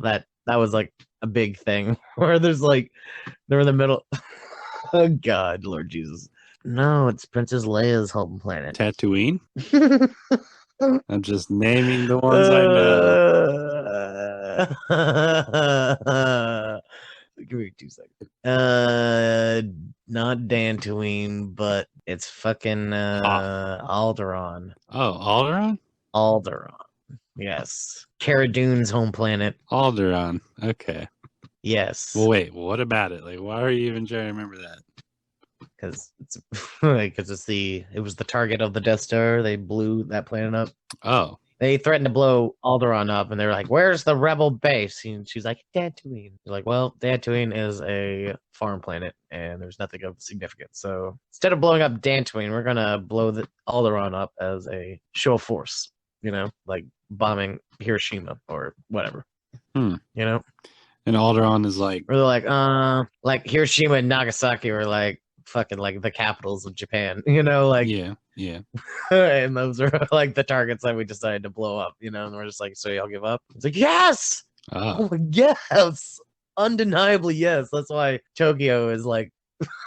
that was like a big thing where there's like they're in the middle. Oh God, Lord Jesus. No, it's Princess Leia's home planet. Tatooine. I'm just naming the ones I know. Give me 2 seconds. Not Dantooine, but it's fucking Alderaan. Oh, Alderaan. Alderaan. Yes. Cara Dune's home planet. Alderaan. Okay. Yes. Well, wait. What about it? Like, why are you even trying to remember that? Because it was the target of the Death Star. They blew that planet up. Oh. They threatened to blow Alderaan up, and they were like, "Where's the rebel base?" And she's like, "Dantooine." They're like, "Well, Dantooine is a farm planet, and there's nothing of significance. So instead of blowing up Dantooine, we're gonna blow the Alderaan up as a show of force. You know, like bombing Hiroshima or whatever. Hmm. You know." And Alderaan is like, or they're like Hiroshima and Nagasaki were like fucking like the capitals of Japan. You know, like yeah. and those are like the targets that we decided to blow up, you know, and we're just like, so y'all give up? It's like, yes! Oh. Yes! Undeniably, yes. That's why Tokyo is like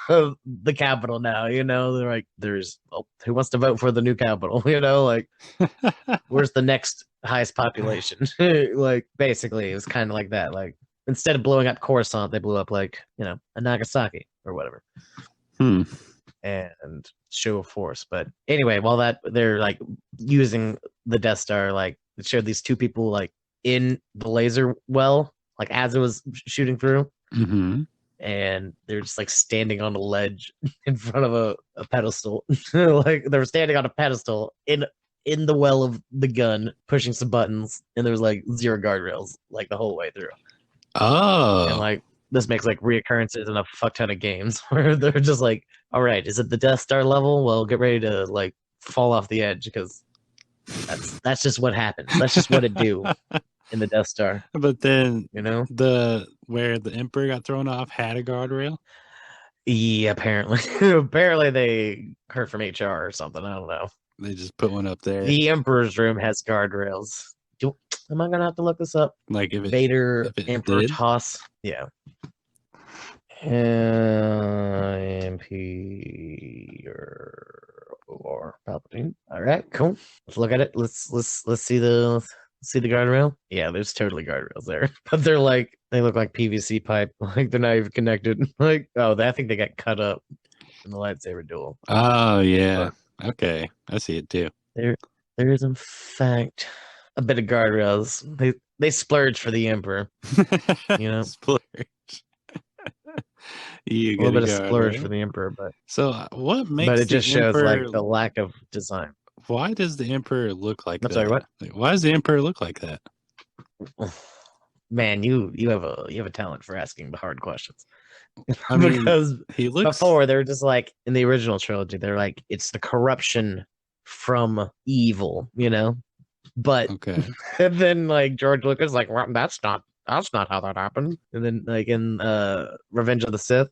the capital now, you know? They're like, who wants to vote for the new capital? You know, like, where's the next highest population? Like, basically, it was kind of like that. Like, instead of blowing up Coruscant, they blew up, like, you know, a Nagasaki or whatever. And show of force. But anyway, while that they're like using the Death Star, like it showed these 2 people like in the laser well, like as it was shooting through. Mm-hmm. And they're just like standing on a ledge in front of a pedestal. Like they were standing on a pedestal in the well of the gun, pushing some buttons, and there was like 0 guardrails like the whole way through. Oh. And like this makes like reoccurrences in a fuck ton of games where they're just like, all right, is it the Death Star level? Well, get ready to like fall off the edge because that's just what happens. That's just what it do in the Death Star. But then, you know, where the Emperor got thrown off had a guardrail. Yeah, apparently. Apparently they heard from HR or something. I don't know. They just put one up there. The Emperor's room has guardrails. Am I gonna have to look this up? Like if Vader, it Emperor did? Toss. Yeah. MP or Palpatine. All right, cool. Let's look at it. Let's see the guardrail. Yeah, there's totally guardrails there, but they look like PVC pipe. Like they're not even connected. Like I think they got cut up in the lightsaber duel. Oh yeah. But okay, I see it too. There is in fact a bit of guardrails. They splurge for the Emperor. You know, splurge. A little bit of splurge for the Emperor, but so what makes? But it just shows like the lack of design. Why does the Emperor look like that? Sorry, what? Like, why does the Emperor look like that? Man, you have a talent for asking the hard questions. I mean, because he looks before they were just like in the original trilogy, they're like it's the corruption from evil, you know. But okay, and then like George Lucas like, well, that's not how that happened. And then like in Revenge of the Sith,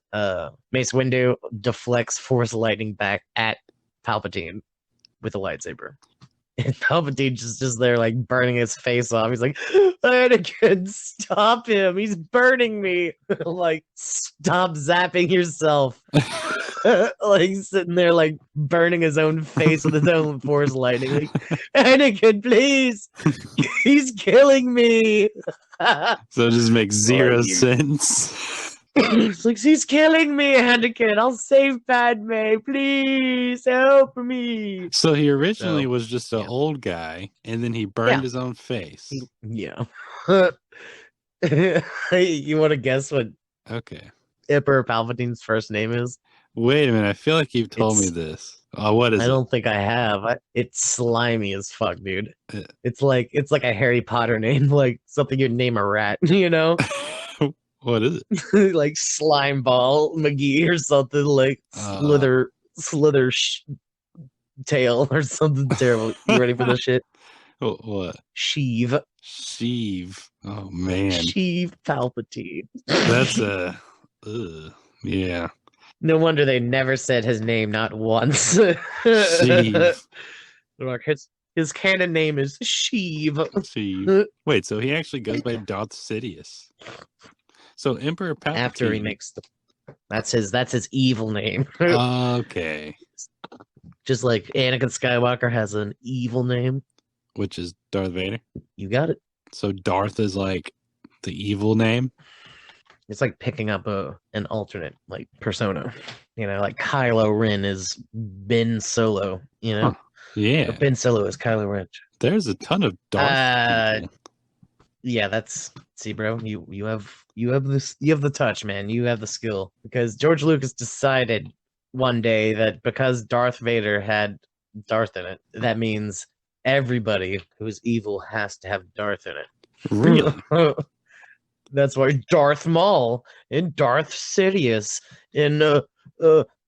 Mace Windu deflects Force lightning back at Palpatine with a lightsaber. And Palpatine just there like burning his face off. He's like, Anakin, stop him. He's burning me. Like, stop zapping yourself. Like sitting there like burning his own face with his own Force lightning. Like, Anakin, please. He's killing me. So it just makes zero sense. It's like, he's killing me, Anakin. I'll save Padme. Please help me. So he originally was just an old guy, and then he burned his own face. Yeah. You want to guess what Okay. Emperor Palpatine's first name is? Wait a minute. I feel like you've told me It's this. What I is it? don't think I have. It's slimy as fuck, dude. Uh, It's like a Harry Potter name, like something you'd name a rat, you know? What is it? Like slime ball McGee or something like Uh, slither tail or something terrible. You ready for this shit? what? Sheev. Sheev. Oh man, Sheev Palpatine. that's a. Yeah. No wonder they never said his name not once. Sheev. Like his canon name is Sheev. Sheev. Wait, so he actually goes by Darth Sidious. So Emperor After he Palpatine. makes the that's his evil name. Okay. Just like Anakin Skywalker has an evil name. Which is Darth Vader. You got it. So Darth is like the evil name. It's like picking up an alternate like persona. You know, like Kylo Ren is Ben Solo, you know? Huh. Yeah. Or Ben Solo is Kylo Ren. There's a ton of Darth people. Yeah, that's see, bro. You have this you have the touch, man. You have the skill. Because George Lucas decided one day that because Darth Vader had Darth in it, that means everybody who is evil has to have Darth in it. Really? That's why Darth Maul and Darth Sidious and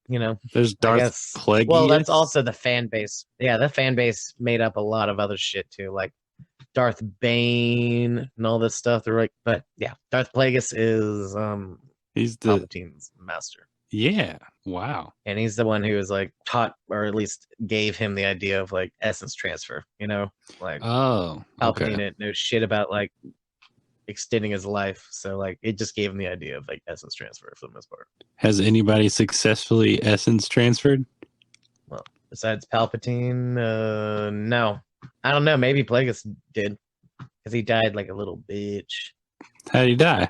you know, There's I Darth guess. Plagueis. Well, that's also the fan base. Yeah, the fan base made up a lot of other shit too, like Darth Bane and all this stuff. They're like, but yeah, Darth Plagueis is He's the Palpatine's master, yeah. Wow. and he's the one who was like taught, or at least gave him the idea of like essence transfer. You know, like Oh. Palpatine Okay. didn't know shit about like extending his life, so like it just gave him the idea of like essence transfer for the most part. Has anybody successfully essence transferred? Well, besides Palpatine, no, I don't know. Maybe Plagueis did because he died like a little bitch. How did he die?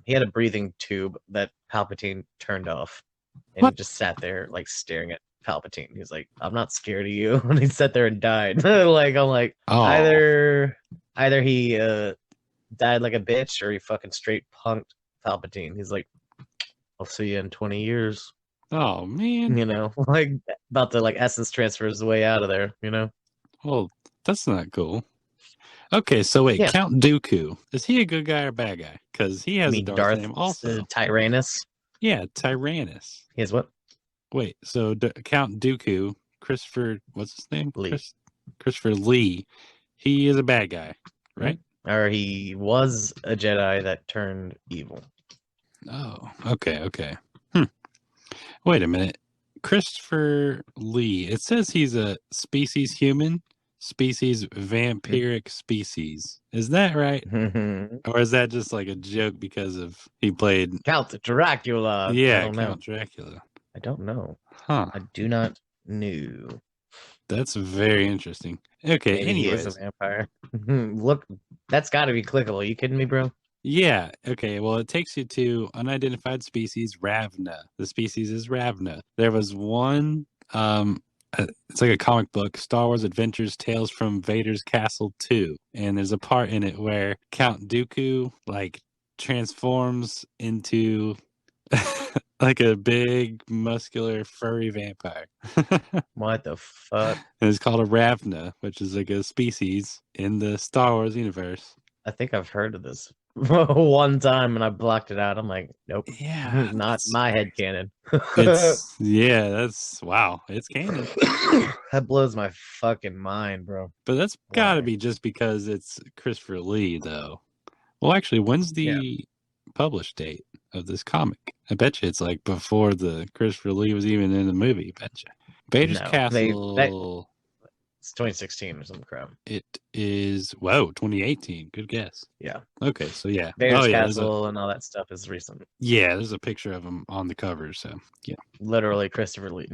He had a breathing tube that Palpatine turned off, and What? he just sat there like staring at Palpatine. He was like, "I'm not scared of you," and he sat there and died. Like I'm like, Oh. either he died like a bitch or he fucking straight punked Palpatine. He's like, "I'll see you in 20 years." Oh man. You know, like about to like essence transfer his way out of there. You know. Well, that's not cool. Okay, so wait, Yeah. Count Dooku. Is he a good guy or bad guy? Because he I has a mean, Darth name also. Tyrannus. Yeah, Tyrannus. He has what? Wait, so Count Dooku, Christopher, what's his name? Lee. Christopher Lee. He is a bad guy, right? Or he was a Jedi that turned evil. Oh, okay. Wait a minute. Christopher Lee. It says he's a species human, species vampiric species. Is that right? Or is that just like a joke because of he played Count Dracula. Yeah, I don't know. Count Dracula. I don't know. Huh. I do not know. That's very interesting. Okay, Maybe he is anyways. a vampire. Look, that's got to be clickable. You kidding me, bro? Yeah, okay. Well, it takes you to unidentified species Ravna. The species is Ravna. There was one it's like a comic book, Star Wars Adventures Tales from Vader's Castle 2. And there's a part in it where Count Dooku like transforms into like a big muscular furry vampire. What the fuck? And it's called a Ravna, which is like a species in the Star Wars universe. I think I've heard of this one time and I blocked it out. I'm like, nope. Yeah, Not my head canon. it's yeah, that's wow, it's canon. That blows my fucking mind, bro. But that's got to Why? be just because it's Christopher Lee, though. Well, actually, when's the published date of this comic? I bet you it's like before the Christopher Lee was even in the movie. Bet you. Vader's No, Castle. It's 2016 or some crap. It is 2018. Good guess. Yeah. Okay, so yeah. Vader's yeah, Castle and all that stuff is recent. Yeah, there's a picture of him on the cover. So yeah. Literally Christopher Lee.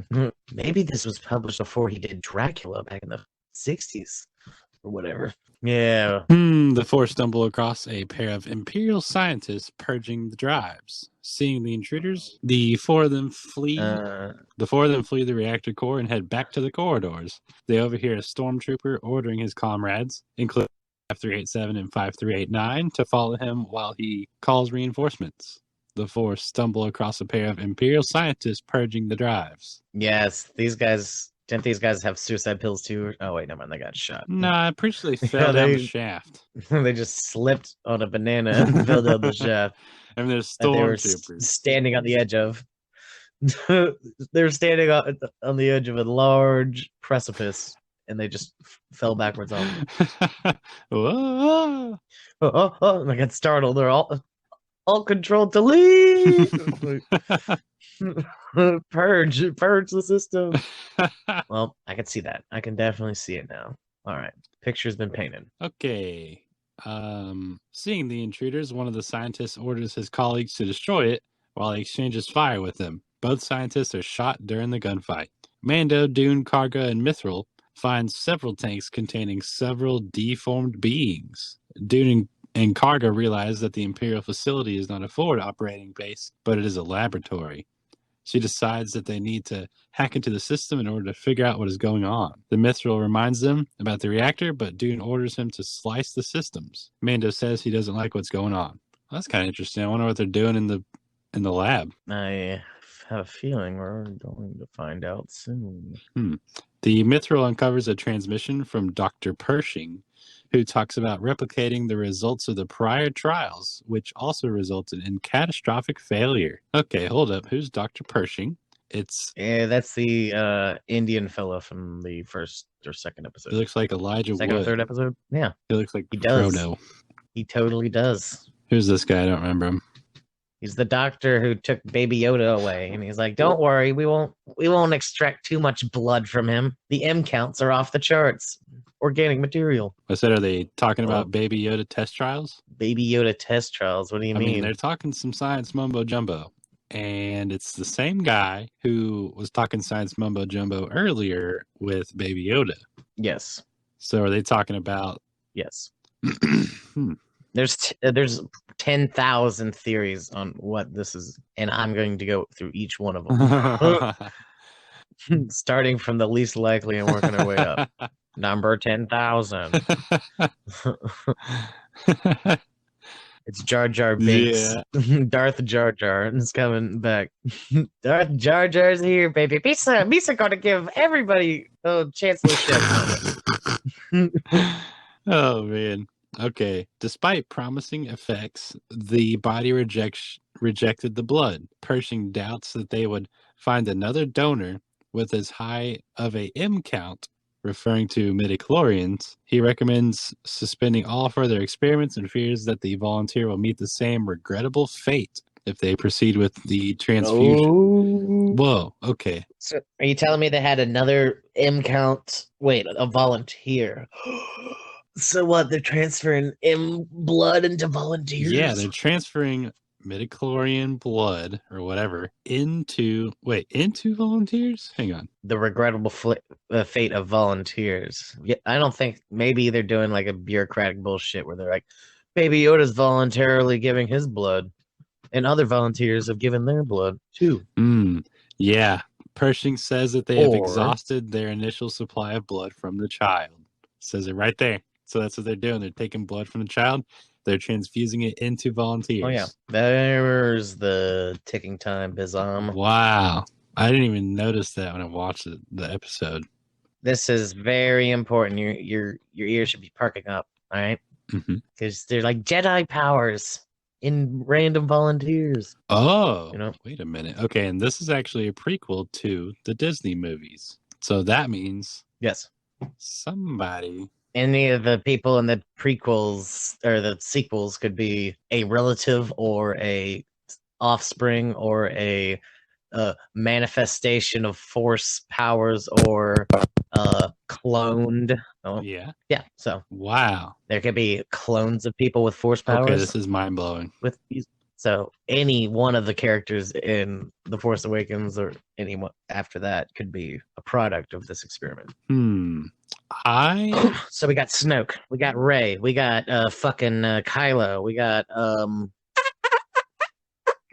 Maybe this was published before he did Dracula back in the 60s or whatever. Yeah. The four stumble across a pair of Imperial scientists purging the drives. Seeing the intruders, the four of them flee. The four of them flee the reactor core and head back to the corridors. They overhear a stormtrooper ordering his comrades, including 5387 and 5389, to follow him while he calls reinforcements. the four stumble across a pair of Imperial scientists purging the drives. Yes, these guys. Didn't these guys have suicide pills too? Oh wait, never mind. They got shot. Nah, I'm pretty sure they fell down the shaft. They just slipped on a banana and fell down the shaft. I mean, there's That they were stormtroopers standing on the edge of. They're standing on the edge of a large precipice, and they just fell backwards off. Whoa. Oh, and I got startled. They're all controlled to leave. Purge the system. Well, I can see that. I can definitely see it now. All right, picture's been painted. Okay. Seeing the intruders, one of the scientists orders his colleagues to destroy it while he exchanges fire with them. Both scientists are shot during the gunfight. Mando, Dune, Karga, and Mithril find several tanks containing several deformed beings. Dune and Karga realize that the Imperial facility is not a forward operating base, but it is a laboratory. She decides that they need to hack into the system in order to figure out what is going on. The Mithril reminds them about the reactor, but Dune orders him to slice the systems. Mando says he doesn't like what's going on. Well, that's kind of interesting. I wonder what they're doing in the lab. I have a feeling we're going to find out soon. The Mithril uncovers a transmission from Dr. Pershing, who talks about replicating the results of the prior trials, which also resulted in catastrophic failure. Okay, hold up. Who's Dr. Pershing? That's the Indian fellow from the first or second episode. He looks like Elijah second Wood. Or third episode? Yeah. He looks like he does. Frodo. He totally does. Who's this guy? I don't remember him. He's the doctor who took Baby Yoda away, and he's like, "Don't worry, we won't extract too much blood from him. The M counts are off the charts. Organic material." I said, are they talking about Baby Yoda test trials? Baby Yoda test trials? What do you mean? I mean, they're talking some science mumbo jumbo, and it's the same guy who was talking science mumbo jumbo earlier with Baby Yoda. Yes. So are they talking about? Yes. There's 10,000 theories on what this is, and I'm going to go through each one of them, starting from the least likely and working our way up. Number 10,000. It's Jar Jar Binks. Yeah. Darth Jar Jar is coming back. Darth Jar Jar's here, baby. Misa gonna give everybody a chancellorship. Oh man. Okay. Despite promising effects, the body rejected the blood. Pershing doubts that they would find another donor with as high of a M count, referring to midichlorians. He recommends suspending all further experiments and fears that the volunteer will meet the same regrettable fate if they proceed with the transfusion. Oh. Whoa, okay. So are you telling me they had another M count? Wait, a volunteer. So what, they're transferring M blood into volunteers? Yeah, they're transferring midichlorian blood or whatever into volunteers? Hang on. The regrettable fate of volunteers. Yeah, I don't think, maybe they're doing like a bureaucratic bullshit where they're like, Baby Yoda's voluntarily giving his blood and other volunteers have given their blood too. Yeah. Pershing says that they have exhausted their initial supply of blood from the child. Says it right there. So that's what they're doing. They're taking blood from the child. They're transfusing it into volunteers. Oh, yeah. There's the ticking time, Bizam. Wow. I didn't even notice that when I watched the episode. This is very important. Your ears should be perking up, all right? Because they're like Jedi powers in random volunteers. Oh, wait a minute. Okay, and this is actually a prequel to the Disney movies. So that means... Yes. Somebody... Any of the people in the prequels or the sequels could be a relative or a offspring or a manifestation of force powers or cloned. Oh, yeah. So wow, there could be clones of people with force powers. Okay, this is mind blowing. So any one of the characters in The Force Awakens or anyone after that could be a product of this experiment. So we got Snoke, we got Rey, we got fucking Kylo, we got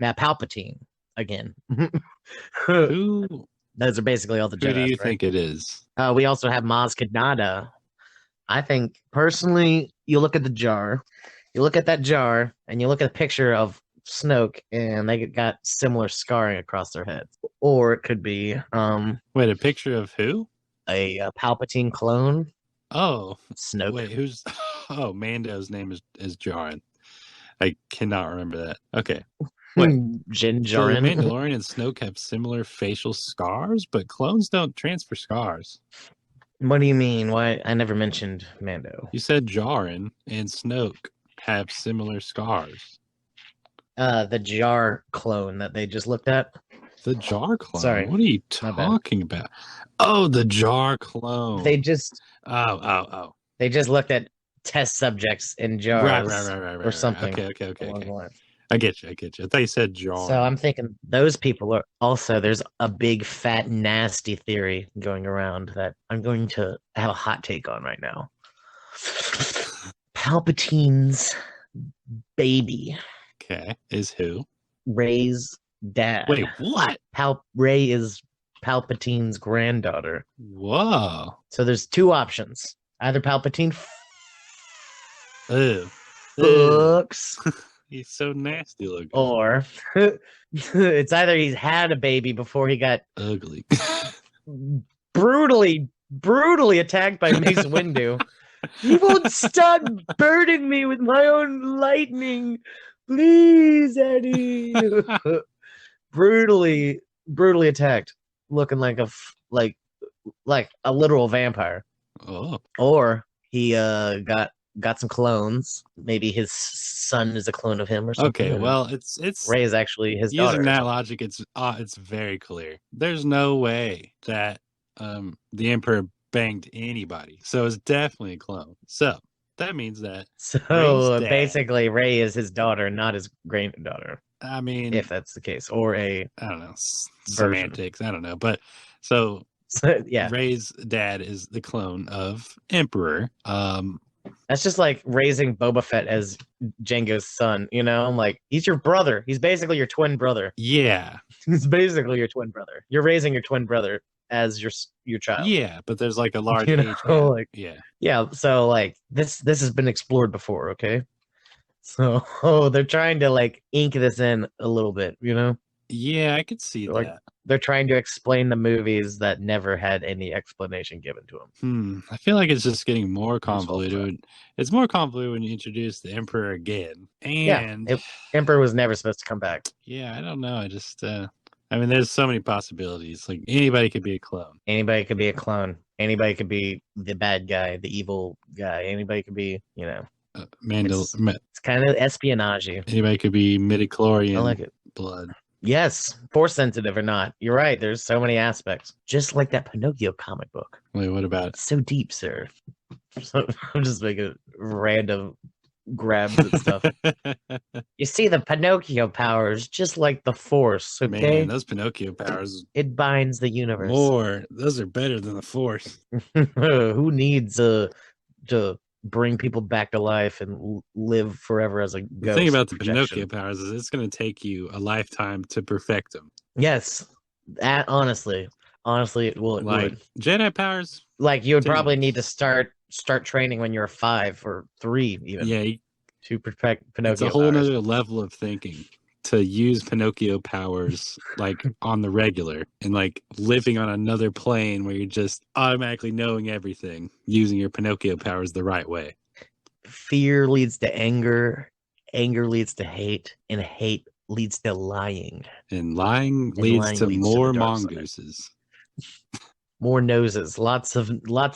Palpatine again. Those are basically all the Jedi. Who do you think it is? We also have Maz Kanata. I think personally, you look at the jar, you look at that jar, and you look at a picture of Snoke, and they got similar scarring across their heads. Or it could be Wait, a picture of who? a Palpatine clone, Oh, Snoke. wait, who's? Oh, Mando's name is Jarin. I cannot remember that. Okay, wait. Jin So the Djarin. Mandalorian and Snoke have similar facial scars, but clones don't transfer scars. What do you mean? Why? I never mentioned Mando. You said Jarin and Snoke have similar scars. The Jar clone that they just looked at. The Jar clone? Sorry, What are you my bad. talking about? Oh, the Jar clone. They just Oh. they just looked at test subjects in jars, or something. Okay. Along the line. I get you. I thought you said Jar. So I'm thinking those people are also. There's a big fat nasty theory going around that I'm going to have a hot take on right now. Palpatine's baby, Okay, is who? Rey's dad. Wait, what? Rey is Palpatine's granddaughter. Whoa. So there's two options. Either Palpatine Ew. fucks, He's so nasty looking. or it's either he's had a baby before he got Ugly. brutally attacked by Mace Windu. He won't stop burning me with my own lightning. Please, Eddie. brutally attacked, looking like a literal vampire. Oh. Or he got some clones. Maybe his son is a clone of him or something. Okay, well, it's Rey is actually his using daughter. that logic. It's very clear. There's no way that the Emperor banged anybody, so it's definitely a clone. So that means that So Rey's dad- basically, Rey is his daughter, not his granddaughter. I mean, If that's the case, or I don't know, semantics. I don't know, but so yeah, Rey's dad is the clone of Emperor. that's just like raising Boba Fett as Jango's son. You know, like he's your brother. He's basically your twin brother. Yeah, He's basically your twin brother. You're raising your twin brother as your child. yeah, but there's like a large You age know, gap. like- Yeah. So like this has been explored before. Okay, so they're trying to like ink this in a little bit. You know, Yeah, I could see Like- that. they're trying to explain the movies that never had any explanation given to them. I feel like it's just getting more all convoluted. It's more convoluted when you introduce the Emperor again. Yeah, And Emperor was never supposed to come back. yeah, I don't know. I just I mean, there's so many possibilities. Like anybody could be a clone. Anybody could be a clone. Anybody could be the bad guy, the evil guy. Anybody could be, it's kind of espionage. Anybody could be midichlorian I like it. blood. Yes, force sensitive or not. You're right. There's so many aspects. Just like that Pinocchio comic book. Wait, what about It's so deep, sir. So I'm just making random grabs at stuff. it? You see, the Pinocchio powers, just like the force, okay? Man, those Pinocchio powers It binds the universe. those are better than the Force. Who needs to bring people back to life and live forever as a ghost? The thing about the projection? Pinocchio powers is it's going to take you a lifetime to perfect them. Yes, that honestly, it will. Like Jedi powers, Like you would 10 probably years. need to start training when you're 5 or 3, even yeah, to perfect Pinocchio. it's a whole powers. nother level of thinking to use Pinocchio powers like on the regular and like living on another plane where you're just automatically knowing everything using your Pinocchio powers the right way. Fear leads to anger, anger leads to hate, and hate leads to lying. And lying And leads lying to leads to more the dark side. mongooses. More noses, lots of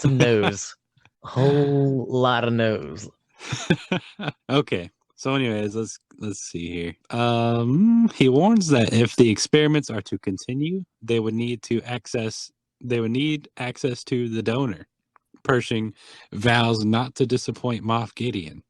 nose, a whole lot of nose. Okay. So anyways, let's see here. He warns that if the experiments are to continue, they would need access to the donor. Pershing vows not to disappoint Moff Gideon.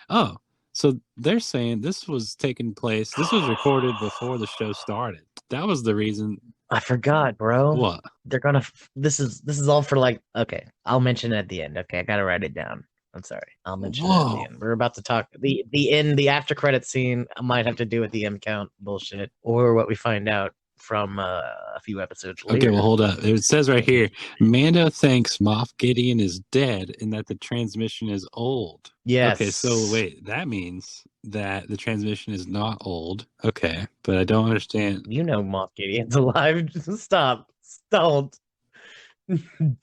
Oh, so they're saying this was recorded before the show started. That was the reason. I forgot, bro. What? They're gonna. This is all for like. Okay, I'll mention it at the end. Okay, I gotta write it down. I'm sorry. I'll mention it at Whoa. the end. We're about to talk the after credit scene might have to do with the M count bullshit, or what we find out from a few episodes Okay, later. well, hold up. It says right here, Mando thinks Moff Gideon is dead and that the transmission is old. Yes. Okay, so wait, that means that the transmission is not old. Okay, but I don't understand. You know Moff Gideon's alive. Stop. Don't.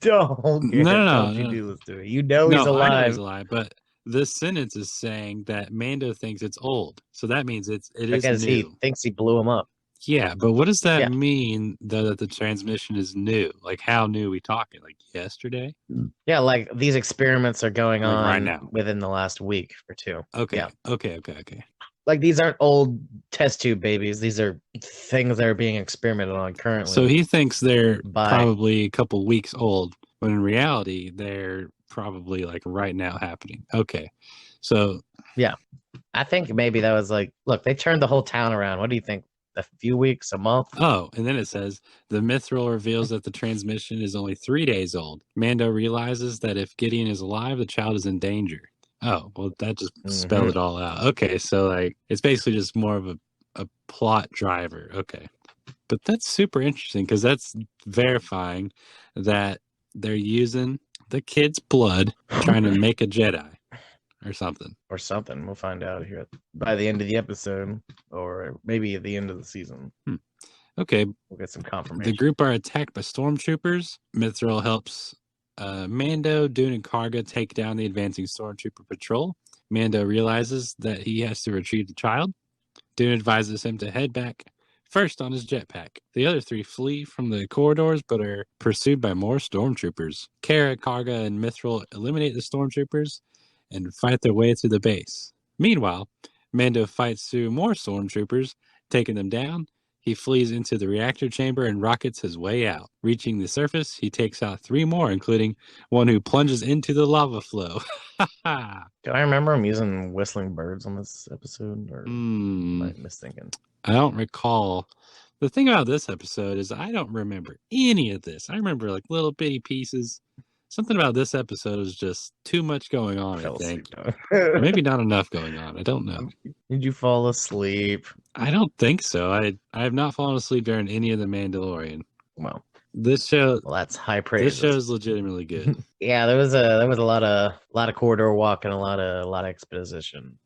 Don't. Don't you do this to me. You know he's alive. I know he's alive, but this sentence is saying that Mando thinks it's old. So that means it is because new. He thinks he blew him up. Yeah, but what does that mean, though, that the transmission is new? Like, how new are we talking? Like, yesterday? Yeah, like, these experiments are going on right now, within the last week or two. Okay, yeah. Okay. Like, these aren't old test tube babies. These are things that are being experimented on currently. So he thinks they're probably a couple weeks old, when in reality, they're probably, like, right now happening. Okay, so... Yeah, I think maybe that was like, look, they turned the whole town around. What do you think? A few weeks, a month? Oh, and then it says, the mithril reveals that the transmission is only 3 days old. Mando realizes that if Gideon is alive, the child is in danger. Oh, well, that just spelled it all out. Okay, so, like, it's basically just more of a plot driver. Okay. But that's super interesting, because that's verifying that they're using the kid's blood trying to make a Jedi. Or something. We'll find out here by the end of the episode, or maybe at the end of the season. Okay. We'll get some confirmation. The group are attacked by stormtroopers. Mithril helps Mando, Dune, and Karga take down the advancing stormtrooper patrol. Mando realizes that he has to retrieve the child. Dune advises him to head back first on his jetpack. The other three flee from the corridors, but are pursued by more stormtroopers. Kara, Karga, and Mithril eliminate the stormtroopers and fight their way through the base. Meanwhile, Mando fights through more stormtroopers, taking them down. He flees into the reactor chamber and rockets his way out. Reaching the surface, he takes out 3 more, including one who plunges into the lava flow. Do I remember him using whistling birds on this episode, or am I misthinking? I don't recall. The thing about this episode is I don't remember any of this. I remember like little bitty pieces. Something about this episode is just too much going on, I think. Maybe not enough going on. I don't know. Did you fall asleep? I don't think so. I have not fallen asleep during any of the Mandalorian. Well, this show. Well, that's high praise. This show is legitimately good. Yeah, there was a lot of corridor walking, a lot of exposition,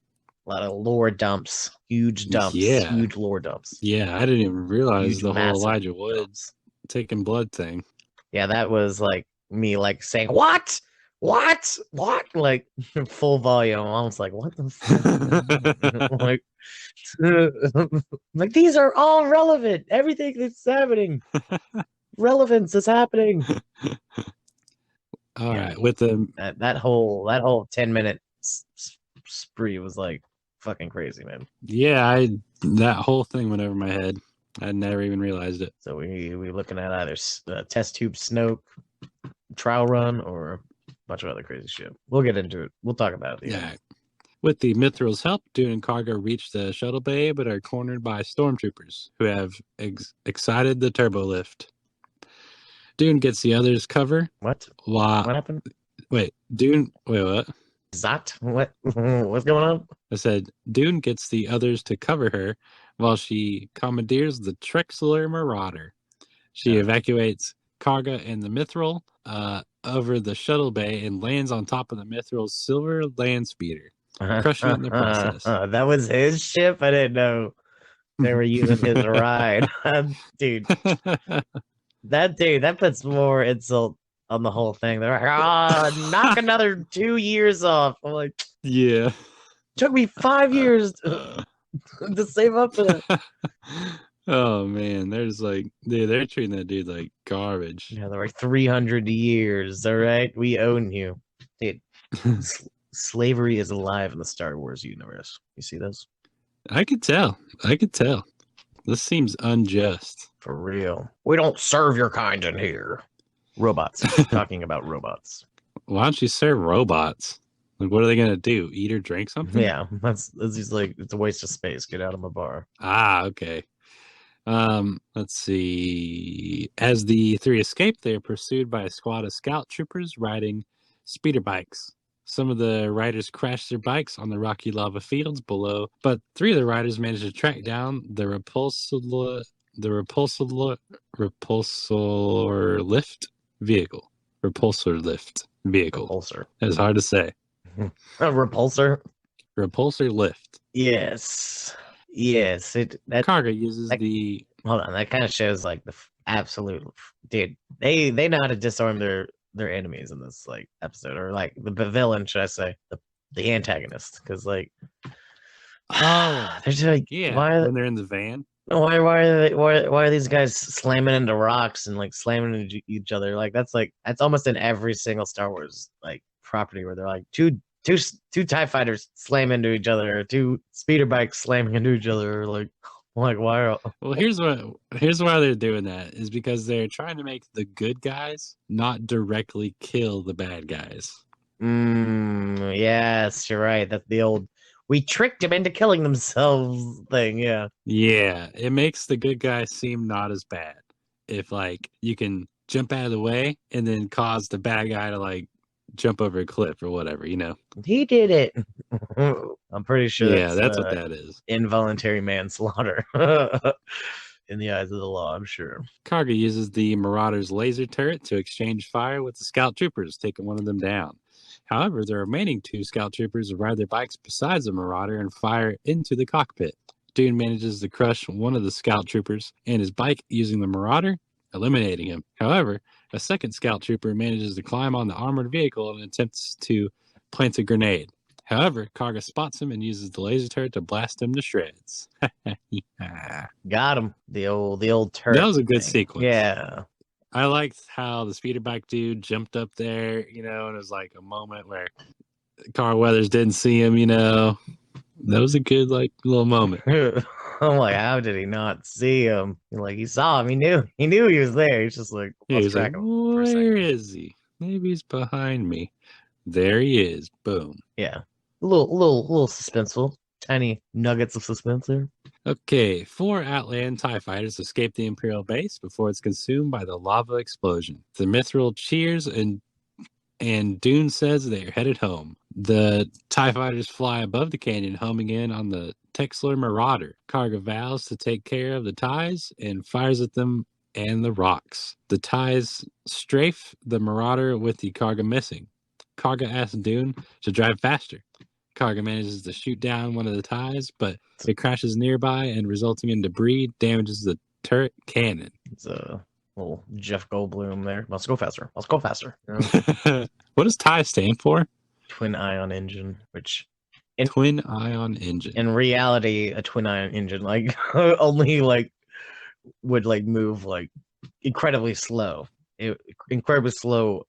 a lot of lore dumps, huge dumps, huge lore dumps. Yeah, I didn't even realize the whole Elijah Woods taking blood thing. Yeah, that was like me like saying what like full volume. I was like, what the fuck? like these are all relevant. Everything that's happening, relevance is happening. All right, with the that whole 10-minute spree was like fucking crazy, man. Yeah, that whole thing went over my head. I never even realized it. So we looking at either test tube Snoke trial run or a bunch of other crazy shit. We'll get into it. We'll talk about it. Yeah. With the Mithril's help, Dune and Karga reach the shuttle bay, but are cornered by stormtroopers who have excited the turbo lift. Dune gets the others cover. What? What happened? Wait, Dune. Wait, what? Zot? What? What's going on? I said Dune gets the others to cover her while she commandeers the Trexler Marauder. She evacuates Karga and the Mithril over the shuttle bay and lands on top of the Mithril's silver land speeder, crushing it in the process. That was his ship? I didn't know they were using his ride. Dude. That puts more insult on the whole thing. They're like, knock another 2 years off. I'm like, yeah. Took me 5 years to save up for that. Oh man, there's like, dude, they're treating that dude like garbage. Yeah, they're like 300 years. All right, we own you, dude. Slavery is alive in the Star Wars universe. You see this? I could tell. This seems unjust. For real. We don't serve your kind in here. Robots. Talking about robots. Why don't you serve robots? Like, what are they gonna do? Eat or drink something? Yeah, that's just like, it's a waste of space. Get out of my bar. Ah, okay. Let's see. As the 3 escape, they are pursued by a squad of scout troopers riding speeder bikes. Some of the riders crash their bikes on the rocky lava fields below, but 3 of the riders manage to track down the the repulsor lift vehicle. Repulsor lift vehicle. Repulsor. That's hard to say. A repulsor. Repulsor lift. Yes. Yes. Karga uses that, the. hold on. That kind of shows like the absolute dude. They know how to disarm their enemies in this like episode, or like the villain, should I say, the antagonist, because like Oh, they're just like, yeah. When they're in the van. Why are these guys slamming into rocks and like slamming into each other? Like that's almost in every single Star Wars like property where they're like two TIE fighters slam into each other, or two speeder bikes slamming into each other, or like why are Well, here's why they're doing that is because they're trying to make the good guys not directly kill the bad guys. Yes, you're right. That's the old we tricked him into killing themselves thing, yeah. Yeah, it makes the good guys seem not as bad. If like you can jump out of the way and then cause the bad guy to like jump over a cliff or whatever, you know. He did it. I'm pretty sure that's what that is. Involuntary manslaughter. In the eyes of the law, I'm sure. Karga uses the Marauder's laser turret to exchange fire with the scout troopers, taking one of them down. However, the remaining two scout troopers ride their bikes besides the Marauder and fire into the cockpit. Dune manages to crush one of the scout troopers and his bike using the Marauder, eliminating him. However, a second scout trooper manages to climb on the armored vehicle and attempts to plant a grenade. However, Karga spots him and uses the laser turret to blast him to shreds. Got him. The old turret. That was a good sequence. Yeah. I liked how the speeder bike dude jumped up there, you know, and it was like a moment where Carl Weathers didn't see him, you know. That was a good, like, little moment. I'm like, how did he not see him? Like, he saw him. He knew he was there. He's just like, yeah, he was like, where is he? Maybe he's behind me. There he is. Boom. Yeah. A little suspenseful. Tiny nuggets of suspense there. Okay, 4 Outland TIE fighters escape the Imperial base before it's consumed by the lava explosion. The Mithril cheers and Dune says they're headed home. The TIE fighters fly above the canyon, homing in on the Texler Marauder. Karga vows to take care of the TIEs and fires at them and the rocks. The TIEs strafe the Marauder with the Karga missing. Karga asks Dune to drive faster. Karga manages to shoot down one of the TIEs, but it crashes nearby and resulting in debris damages the turret cannon. It's a little Jeff Goldblum there. Let's go faster. Let's go faster. You know? What does TIE stand for? Twin ion engine, which twin ion engine. In reality, a twin ion engine like only like would like move like incredibly slow. Incredibly slow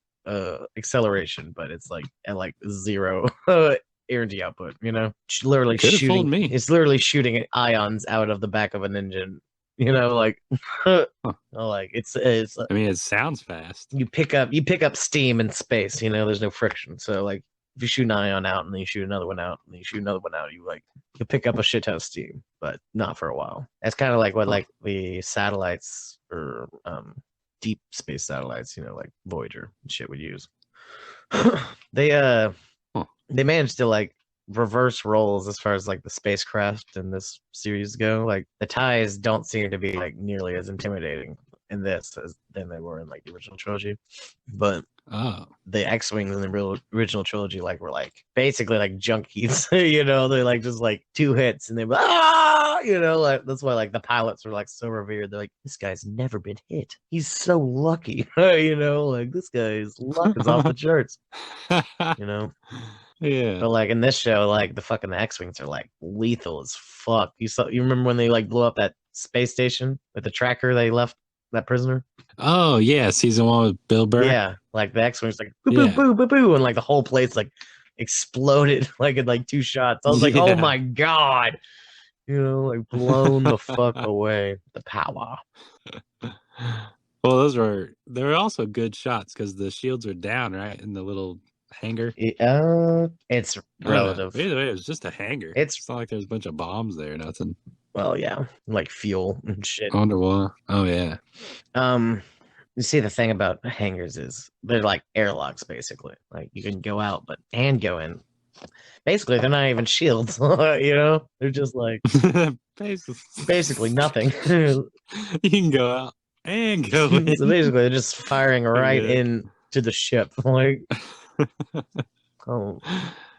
acceleration, but it's like at like 0 energy output, you know, literally shooting me. It's literally shooting ions out of the back of an engine, you know, like like it's I mean, it sounds fast. You pick up steam in space, you know, there's no friction, so like if you shoot an ion out and then you shoot another one out and then you shoot another one out, you pick up a shit ton of steam, but not for a while. That's kind of like what like the satellites or deep space satellites, you know, like Voyager and shit would use. They managed to like reverse roles as far as like the spacecraft in this series go. Like the TIEs don't seem to be like nearly as intimidating in this than they were in like the original trilogy, but the X-wings in the original trilogy like were like basically like junkies. You know, they're like just like 2 hits and they you know, like that's why like the pilots were like so revered. They're like, this guy's never been hit, he's so lucky. You know, like this guy's luck is off the charts. You know. Yeah. But like in this show, like the X-wings are like lethal as fuck. You remember when they like blew up that space station with the tracker they left that prisoner? Oh yeah, season 1 with Bill Burr. Yeah, like the X-wings like boo boo boo boo boo, and like the whole place like exploded like in like 2 shots. I was like, oh my god, you know, like blown the fuck away. The power. Well, they were also good shots because the shields are down, right, in the little hangar. It's relative. Either way, it was just a hangar. It's not like there's a bunch of bombs there, nothing. Well, yeah, like fuel and shit. Underwater. Oh yeah. You see, the thing about hangars is they're like airlocks, basically. Like you can go out, and go in Basically, they're not even shields. They're just like basically nothing. So You can go out and go in. basically, they're just firing right Yeah. into the ship. Like, oh,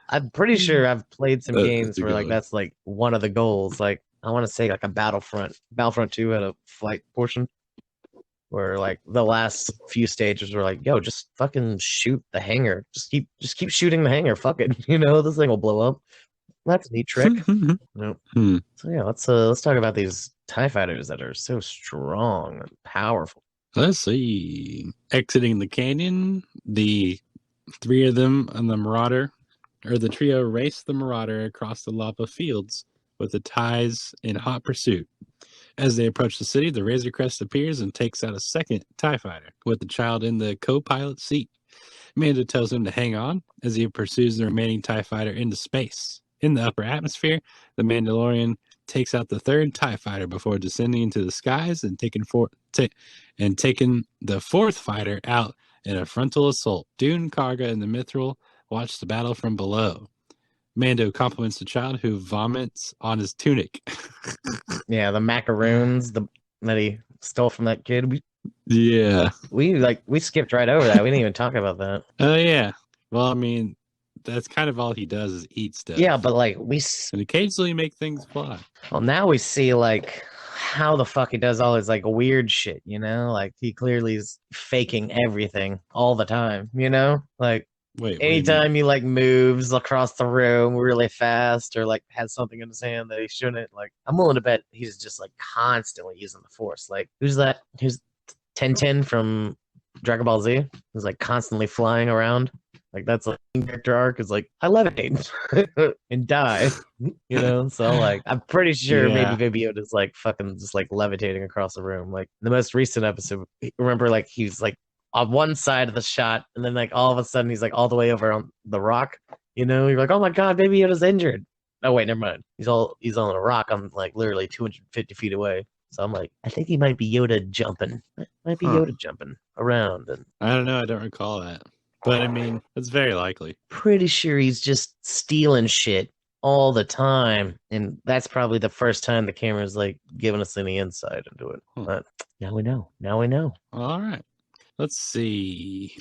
I'm pretty sure I've played some That's games a where good like one. that's like one of the goals. Like, I want to say like a Battlefront 2 had a flight portion where like the last few stages were like, yo, just fucking shoot the hangar. Just keep shooting the hangar. Fuck it. This thing will blow up. That's a neat trick. Nope. Hmm. So yeah, let's talk about these TIE fighters that are so strong and powerful. Let's see. Exiting the canyon, the three of them on the Marauder, or the trio race the Marauder across the lava fields with the ties in hot pursuit. As they approach the city, the Razor Crest appears and takes out a second TIE fighter with the child in the co pilot seat. Mando tells him to hang on as he pursues the remaining TIE fighter into space. In the upper atmosphere, the Mandalorian takes out the third TIE fighter before descending into the skies and taking the fourth fighter out in a frontal assault. Dune, Karga, and the Mithril watch the battle from below. Mando compliments the child, who vomits on his tunic. Yeah, the macaroons that he stole from that kid. Yeah. We skipped right over that. We didn't even talk about that. Oh, yeah. Well, I mean, that's kind of all he does is eat stuff. Yeah, but like and occasionally make things fly. well, now we see like how the fuck he does all his like weird shit. Like he clearly is faking everything all the time. Like Wait, what do you mean? anytime he like moves across the room really fast or like has something in his hand that he shouldn't, like I'm willing to bet he's just like constantly using the force. Like who's that? Who's 1010 from Dragon Ball Z? Who's like constantly flying around? Like that's like character arc is like I levitate and die. So like I'm pretty sure maybe Yeah. Baby Yoda's like fucking just like levitating across the room. Like the most recent episode, remember like he's like on one side of the shot, and then like all of a sudden he's like all the way over on the rock. You're like, oh my god, Baby Yoda's injured. Oh wait, never mind. He's on a rock. I'm like literally 250 feet away. So I'm like, I think he might be Yoda jumping. Might be Yoda jumping around, and I don't know. I don't recall that. But I mean, it's very likely. pretty sure he's just stealing shit all the time. And that's probably the first time the camera's like giving us any insight into it. But now we know. Now we know. All right. Let's see.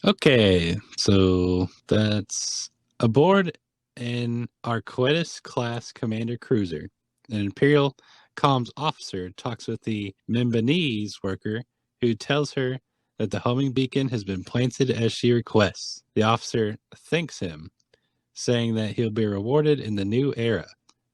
Okay. So that's aboard an Arquetus class commander cruiser. An Imperial comms officer talks with the Membanese worker, who tells her that the homing beacon has been planted as she requests. The officer thanks him, saying that he'll be rewarded in the new era.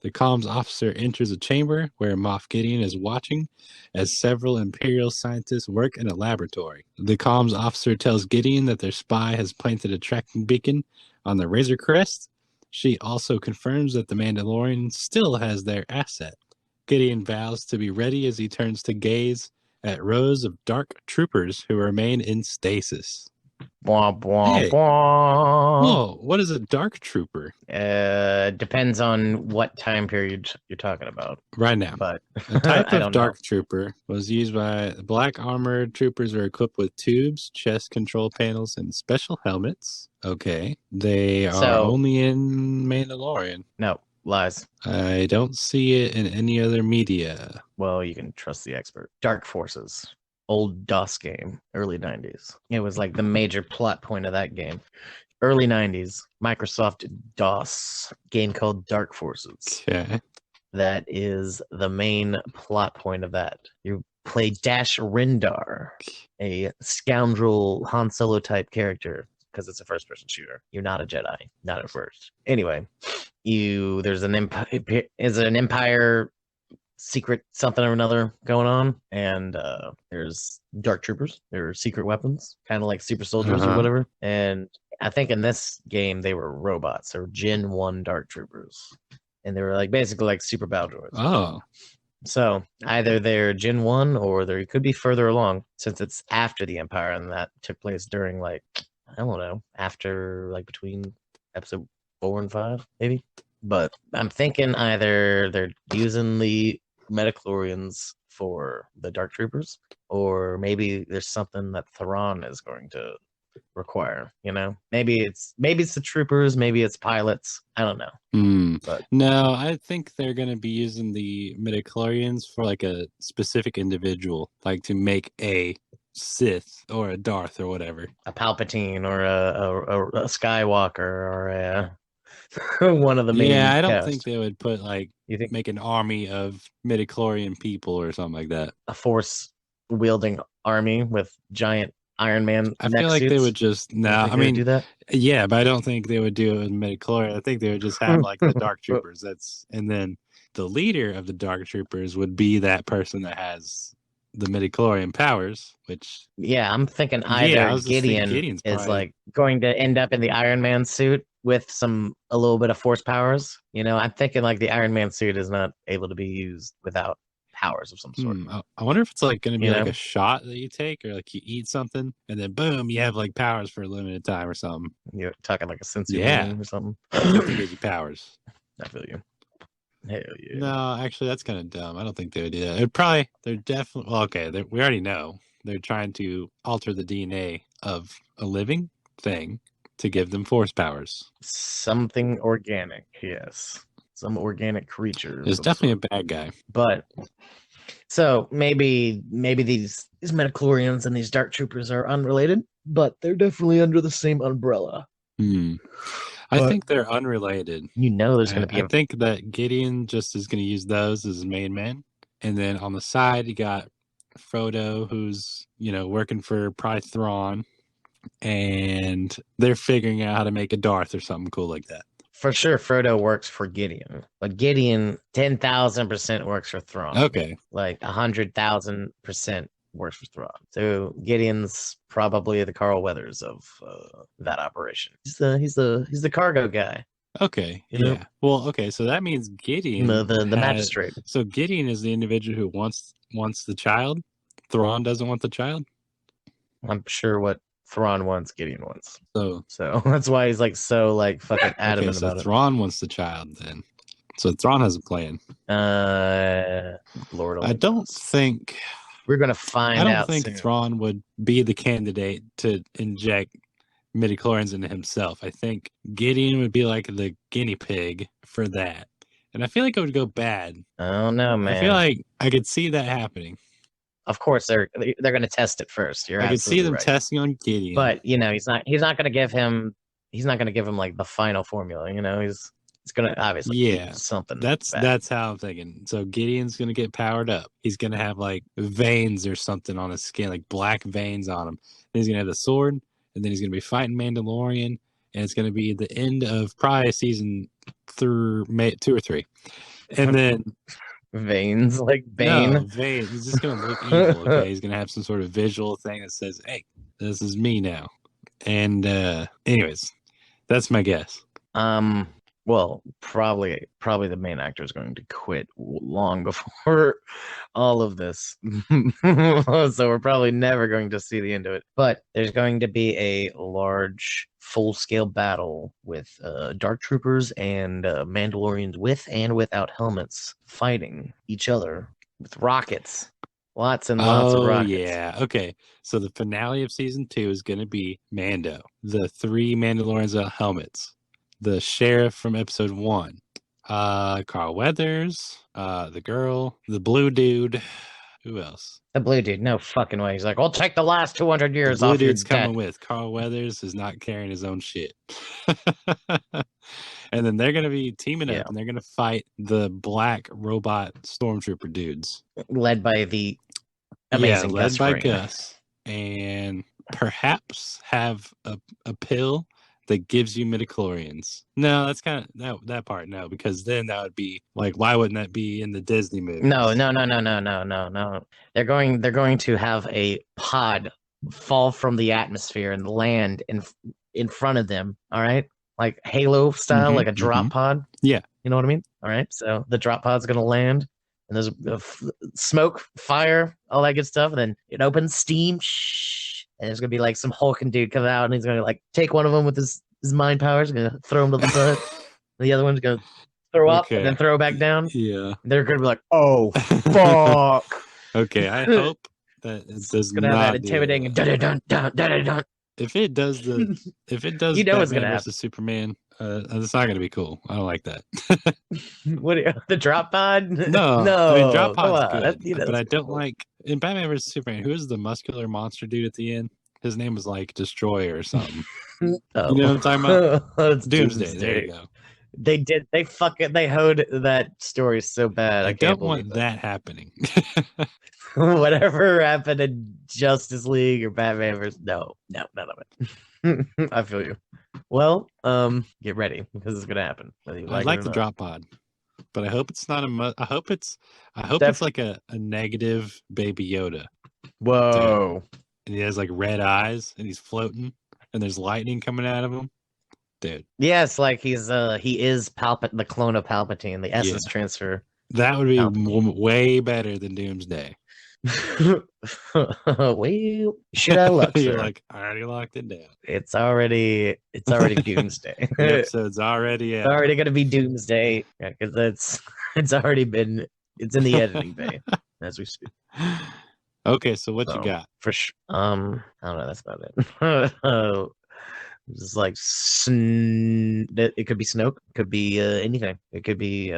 The comms officer enters a chamber where Moff Gideon is watching as several Imperial scientists work in a laboratory. The comms officer tells Gideon that their spy has planted a tracking beacon on the Razor Crest. She also confirms that the Mandalorian still has their asset. Gideon vows to be ready as he turns to gaze at rows of dark troopers who remain in stasis. Bwah, bwah, Hey. bwah. Whoa, what is a dark trooper? Depends on what time period you're talking about. Right now. But A type I of don't dark know. trooper was used by black armored troopers are equipped with tubes, chest control panels, and special helmets. Okay. They are So only in Mandalorian. no lies. I don't see it in any other media. Well, you can trust the expert. Dark Forces, old DOS game, early 90s. It was like the major plot point of that game. Early 90s, Microsoft DOS game called Dark Forces. Okay. That is the main plot point of that. You play Dash Rendar, a scoundrel Han Solo type character, because it's a first person shooter. You're not a Jedi, not at first. Anyway, there's an empire secret something or another going on, and there's dark troopers. There are secret weapons, kind of like super soldiers or whatever. And I think in this game they were robots or Gen 1 dark troopers, and they were like basically like super battle droids. Oh. So either they're Gen 1 or they could be further along, since it's after the Empire, and that took place during like, I don't know, after like between episode 4 and 5 maybe. But I'm thinking either they're using the Metachlorians for the Dark Troopers, or maybe there's something that Thrawn is going to require. You know, maybe it's the troopers, maybe it's pilots. I don't know. But no, I think they're going to be using the midichlorians for like a specific individual, like to make a Sith or a Darth or whatever. a Palpatine or a Skywalker or a one of the main. Yeah, I don't cast. think they would put like You think make an army of midichlorian people or something like that. a force wielding army with giant Iron Man? I feel like they would just I mean, do that. yeah, but I don't think they would do it with midichlorian. I think they would just have like the Dark Troopers. And then the leader of the Dark Troopers would be that person that has the midichlorian powers, which yeah, I'm thinking either Gideon is probably like going to end up in the Iron Man suit with a little bit of force powers. You know, I'm thinking like the Iron Man suit is not able to be used without powers of some sort. I wonder if it's like going to be like a shot that you take, or like you eat something and then boom, you have like powers for a limited time or something. You're talking like a sensory or something. Something gives you powers. I feel you. Hell yeah. No, actually, that's kind of dumb. I don't think they would do that. They're definitely, well, okay, we already know they're trying to alter the DNA of a living thing to give them force powers. Something organic, yes. Some organic creature. It's definitely a bad guy. But so maybe these midichlorians and these dark troopers are unrelated, but they're definitely under the same umbrella. I think they're unrelated. You know, there's going to be. I think that Gideon just is going to use those as his main men, and then on the side you got Frodo, who's working for probably Thrawn, and they're figuring out how to make a Darth or something cool like that. For sure, Frodo works for Gideon, but Gideon 10,000% works for Thrawn. Okay, like 100,000% works for Thrawn. So Gideon's probably the Carl Weathers of that operation. He's the cargo guy. Okay, yeah. Well, okay, so that means Gideon, the magistrate. So Gideon is the individual who wants the child. Thrawn doesn't want the child. I'm sure what Thrawn wants, Gideon wants. So that's why he's like so like fucking adamant about it. Thrawn wants the child then. So Thrawn has a plan. Lord, I don't think we're gonna find out. I don't think Thrawn would be the candidate to inject midichlorians into himself. I think Gideon would be like the guinea pig for that, and I feel like it would go bad. I don't know, man. I feel like I could see that happening. Of course, they're going to test it first. I could see them testing on Gideon, but he's not going to give him like the final formula. He's going to obviously something. That's how I'm thinking. So Gideon's going to get powered up. He's going to have like veins or something on his skin, like black veins on him. Then he's going to have the sword, and then he's going to be fighting Mandalorian, and it's going to be the end of probably season 2 or 3, and then. Veins like Bane. No, veins. He's just gonna look evil. Okay, he's gonna have some sort of visual thing that says, "Hey, this is me now." And anyways, that's my guess. Well, probably the main actor is going to quit long before all of this, so we're probably never going to see the end of it. But there's going to be a large, full-scale battle with Dark Troopers and Mandalorians with and without helmets fighting each other with rockets. Lots and lots of rockets. Yeah. Okay. So the finale of season 2 is going to be Mando, the 3 Mandalorians without helmets. The sheriff from episode 1, Carl Weathers, the girl, the blue dude. Who else? The blue dude. No fucking way. He's like, I'll take the last 200 years off. The blue dude's coming with. Carl Weathers is not carrying his own shit. And then they're going to be teaming up, and they're going to fight the black robot stormtrooper dudes. Led by the amazing led by Gus. And perhaps have a pill that gives you midichlorians. No, that's kind of that part. No, because then that would be like, why wouldn't that be in the Disney movie? No. They're going to have a pod fall from the atmosphere and land in front of them. All right, like Halo style, like a drop pod. Yeah, you know what I mean. All right, so the drop pod's gonna land, and there's smoke, fire, all that good stuff, and then it opens, steam. And there's gonna be like some hulking dude come out, and he's gonna like take one of them with his mind powers, gonna throw him to the side. The other one's gonna throw up and then throw back down. Yeah, they're gonna be like, "Oh fuck." Okay, I hope that it does gonna not have that intimidating. Dun, dun, dun, dun, dun, dun. if it does You know what's gonna Batman happen. versus Superman, it's not gonna be cool. I don't like that. What the drop pod? No, I mean drop No, come pod's on. good, but That's I don't cool. like in Batman versus Superman. Who is the muscular monster dude at the end? His name was like Destroyer or something. You know what I'm talking about? Oh, it's Doomsday. There Doomsday. you go. They hoed that story so bad. I I can't don't believe want it. that happening. Whatever happened in Justice League or Batman versus no, none of it. I feel you. Well, get ready because it's gonna happen, whether you I'd like it like or the not. drop pod, but I hope it's not I hope it's Def- like a negative Baby Yoda, dude. Whoa. And he has like red eyes and he's floating and there's lightning coming out of him, dude. Yes, like he is the clone of Palpatine, the Yeah, essence transfer that would be Palpatine. way better than Doomsday. Well, should I look, You're sir? like, I already locked it down. It's already Doomsday. The episode's already It's out. already gonna be Doomsday. Yeah, because it's already been it's in the editing bay as we speak. Okay, so what you So got? for sure. I don't know. That's about it. It's like it could be Snoke, it could be anything. It could be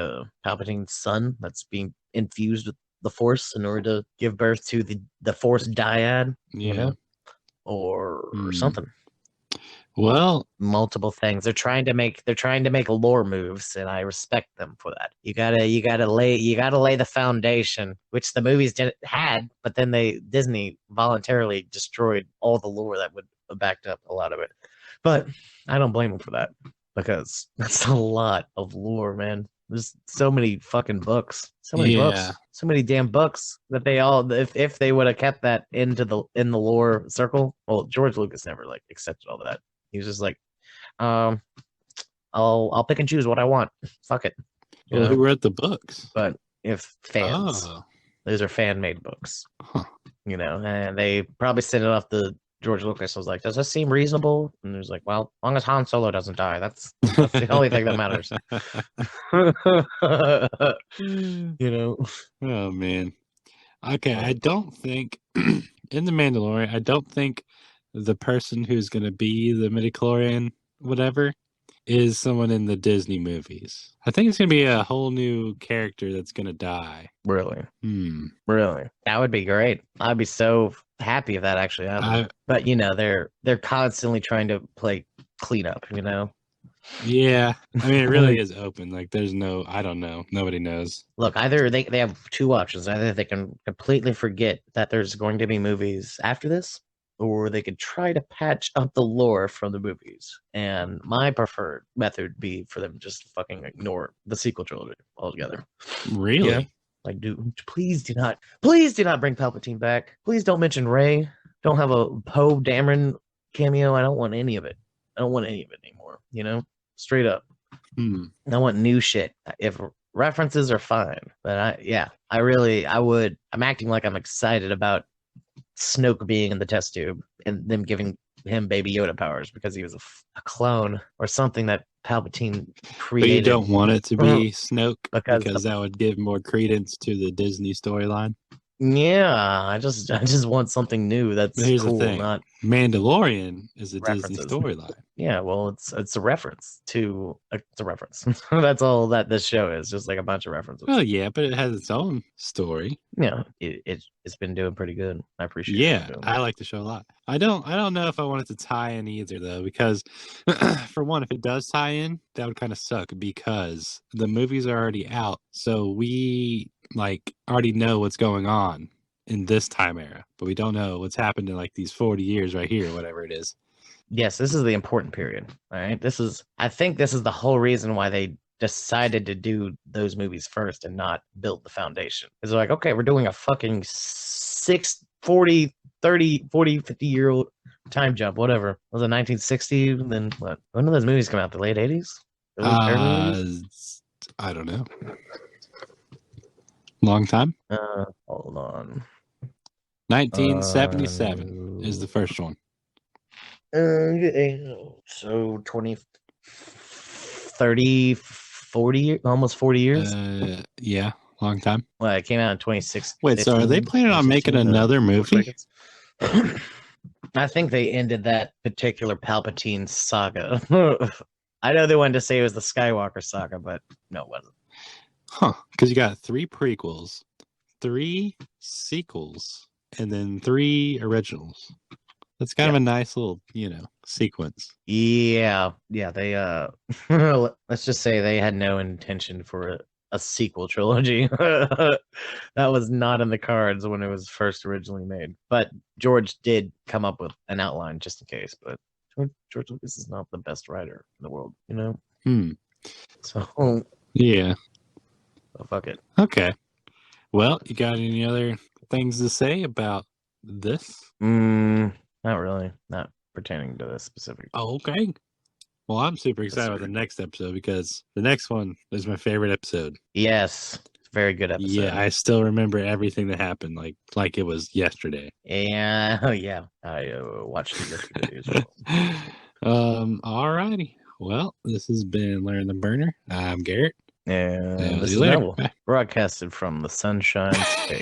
Palpatine's son that's being infused with the Force in order to give birth to the Force dyad, you Yeah. know, or something. Well, Multiple things. They're trying to make lore moves, and I respect them for that. You gotta lay the foundation, which the movies had, but then Disney voluntarily destroyed all the lore that would have backed up a lot of it. But I don't blame them for that because that's a lot of lore, man. There's so many fucking books, so many books, so many damn books that they all. If they would have kept that in the lore circle, well, George Lucas never like accepted all of that. He was just like, I'll pick and choose what I want. Fuck it. Well, who wrote the books? But if fans, Oh. those are fan made books. Huh. And they probably sent it off to George Lucas. Was like, does this seem reasonable? And he was like, well, as long as Han Solo doesn't die, that's the only thing that matters. Oh man. Okay, I don't think in the Mandalorian, I don't think the person who's going to be the midichlorian, whatever, is someone in the Disney movies. I think it's going to be a whole new character that's going to die. Really? Hmm. Really? That would be great. I'd be so happy if that actually happened. But they're constantly trying to play cleanup. Yeah, I mean, it really is open. Like, there's no, I don't know. Nobody knows. Look, either they have two options. Either they can completely forget that there's going to be movies after this, or they could try to patch up the lore from the movies. And my preferred method would be for them just to fucking ignore the sequel trilogy altogether. Really? Like, please do not bring Palpatine back. Please don't mention Rey. Don't have a Poe Dameron cameo. I don't want any of it. I don't want any of it anymore. Straight up. I want new shit. If references are fine, but I'm acting like I'm excited about Snoke being in the test tube and them giving him Baby Yoda powers because he was a clone or something that Palpatine created. But you don't want it to be Snoke because that would give more credence to the Disney storyline. Yeah, I just want something new. That's Here's cool. the thing. Not Mandalorian is a references. Disney storyline. Yeah, well, it's a reference to it's a reference. That's all that this show is, just like a bunch of references. Oh yeah, but it has its own story. Yeah, it's been doing pretty good. I appreciate. Yeah, I like the show a lot. I don't know if I want it to tie in either though, because for one, if it does tie in, that would kind of suck because the movies are already out, so we already know what's going on in this time era, but we don't know what's happened in like these 40 years right here, whatever it is. Yes, this is the important period. All right, I think this is the whole reason why they decided to do those movies first and not build the foundation. It's like, okay, we're doing a fucking 40, 50-year-old time jump, whatever. Was it 1960? Then what? When did those movies come out? The late 80s? Early 80s? I don't know. Long time? Hold on. 1977 is the first one. So 20, 30, 40, almost 40 years? Yeah, long time. Well, it came out in 2016. Wait, so are they planning on making another movie? I think they ended that particular Palpatine saga. I know they wanted to say it was the Skywalker saga, but no, it wasn't. Huh. Because you got 3 prequels, 3 sequels, and then 3 originals. That's kind of a nice little, sequence. Yeah, they let's just say they had no intention for a sequel trilogy. That was not in the cards when it was first originally made. But George did come up with an outline just in case. But George Lucas is not the best writer in the world, you know? So Yeah. fuck it. Okay. Well, you got any other things to say about this? Not really. Not pertaining to this specific. Oh, okay. Well, I'm super excited about the next episode because the next one is my favorite episode. Yes. Very good episode. Yeah, I still remember everything that happened like it was yesterday. Yeah, yeah. I watched it yesterday as well. All righty. Well, this has been Learn the Burner. I'm Garrett. And I'll this see is you later. Noble, Bye. broadcasted from the Sunshine State.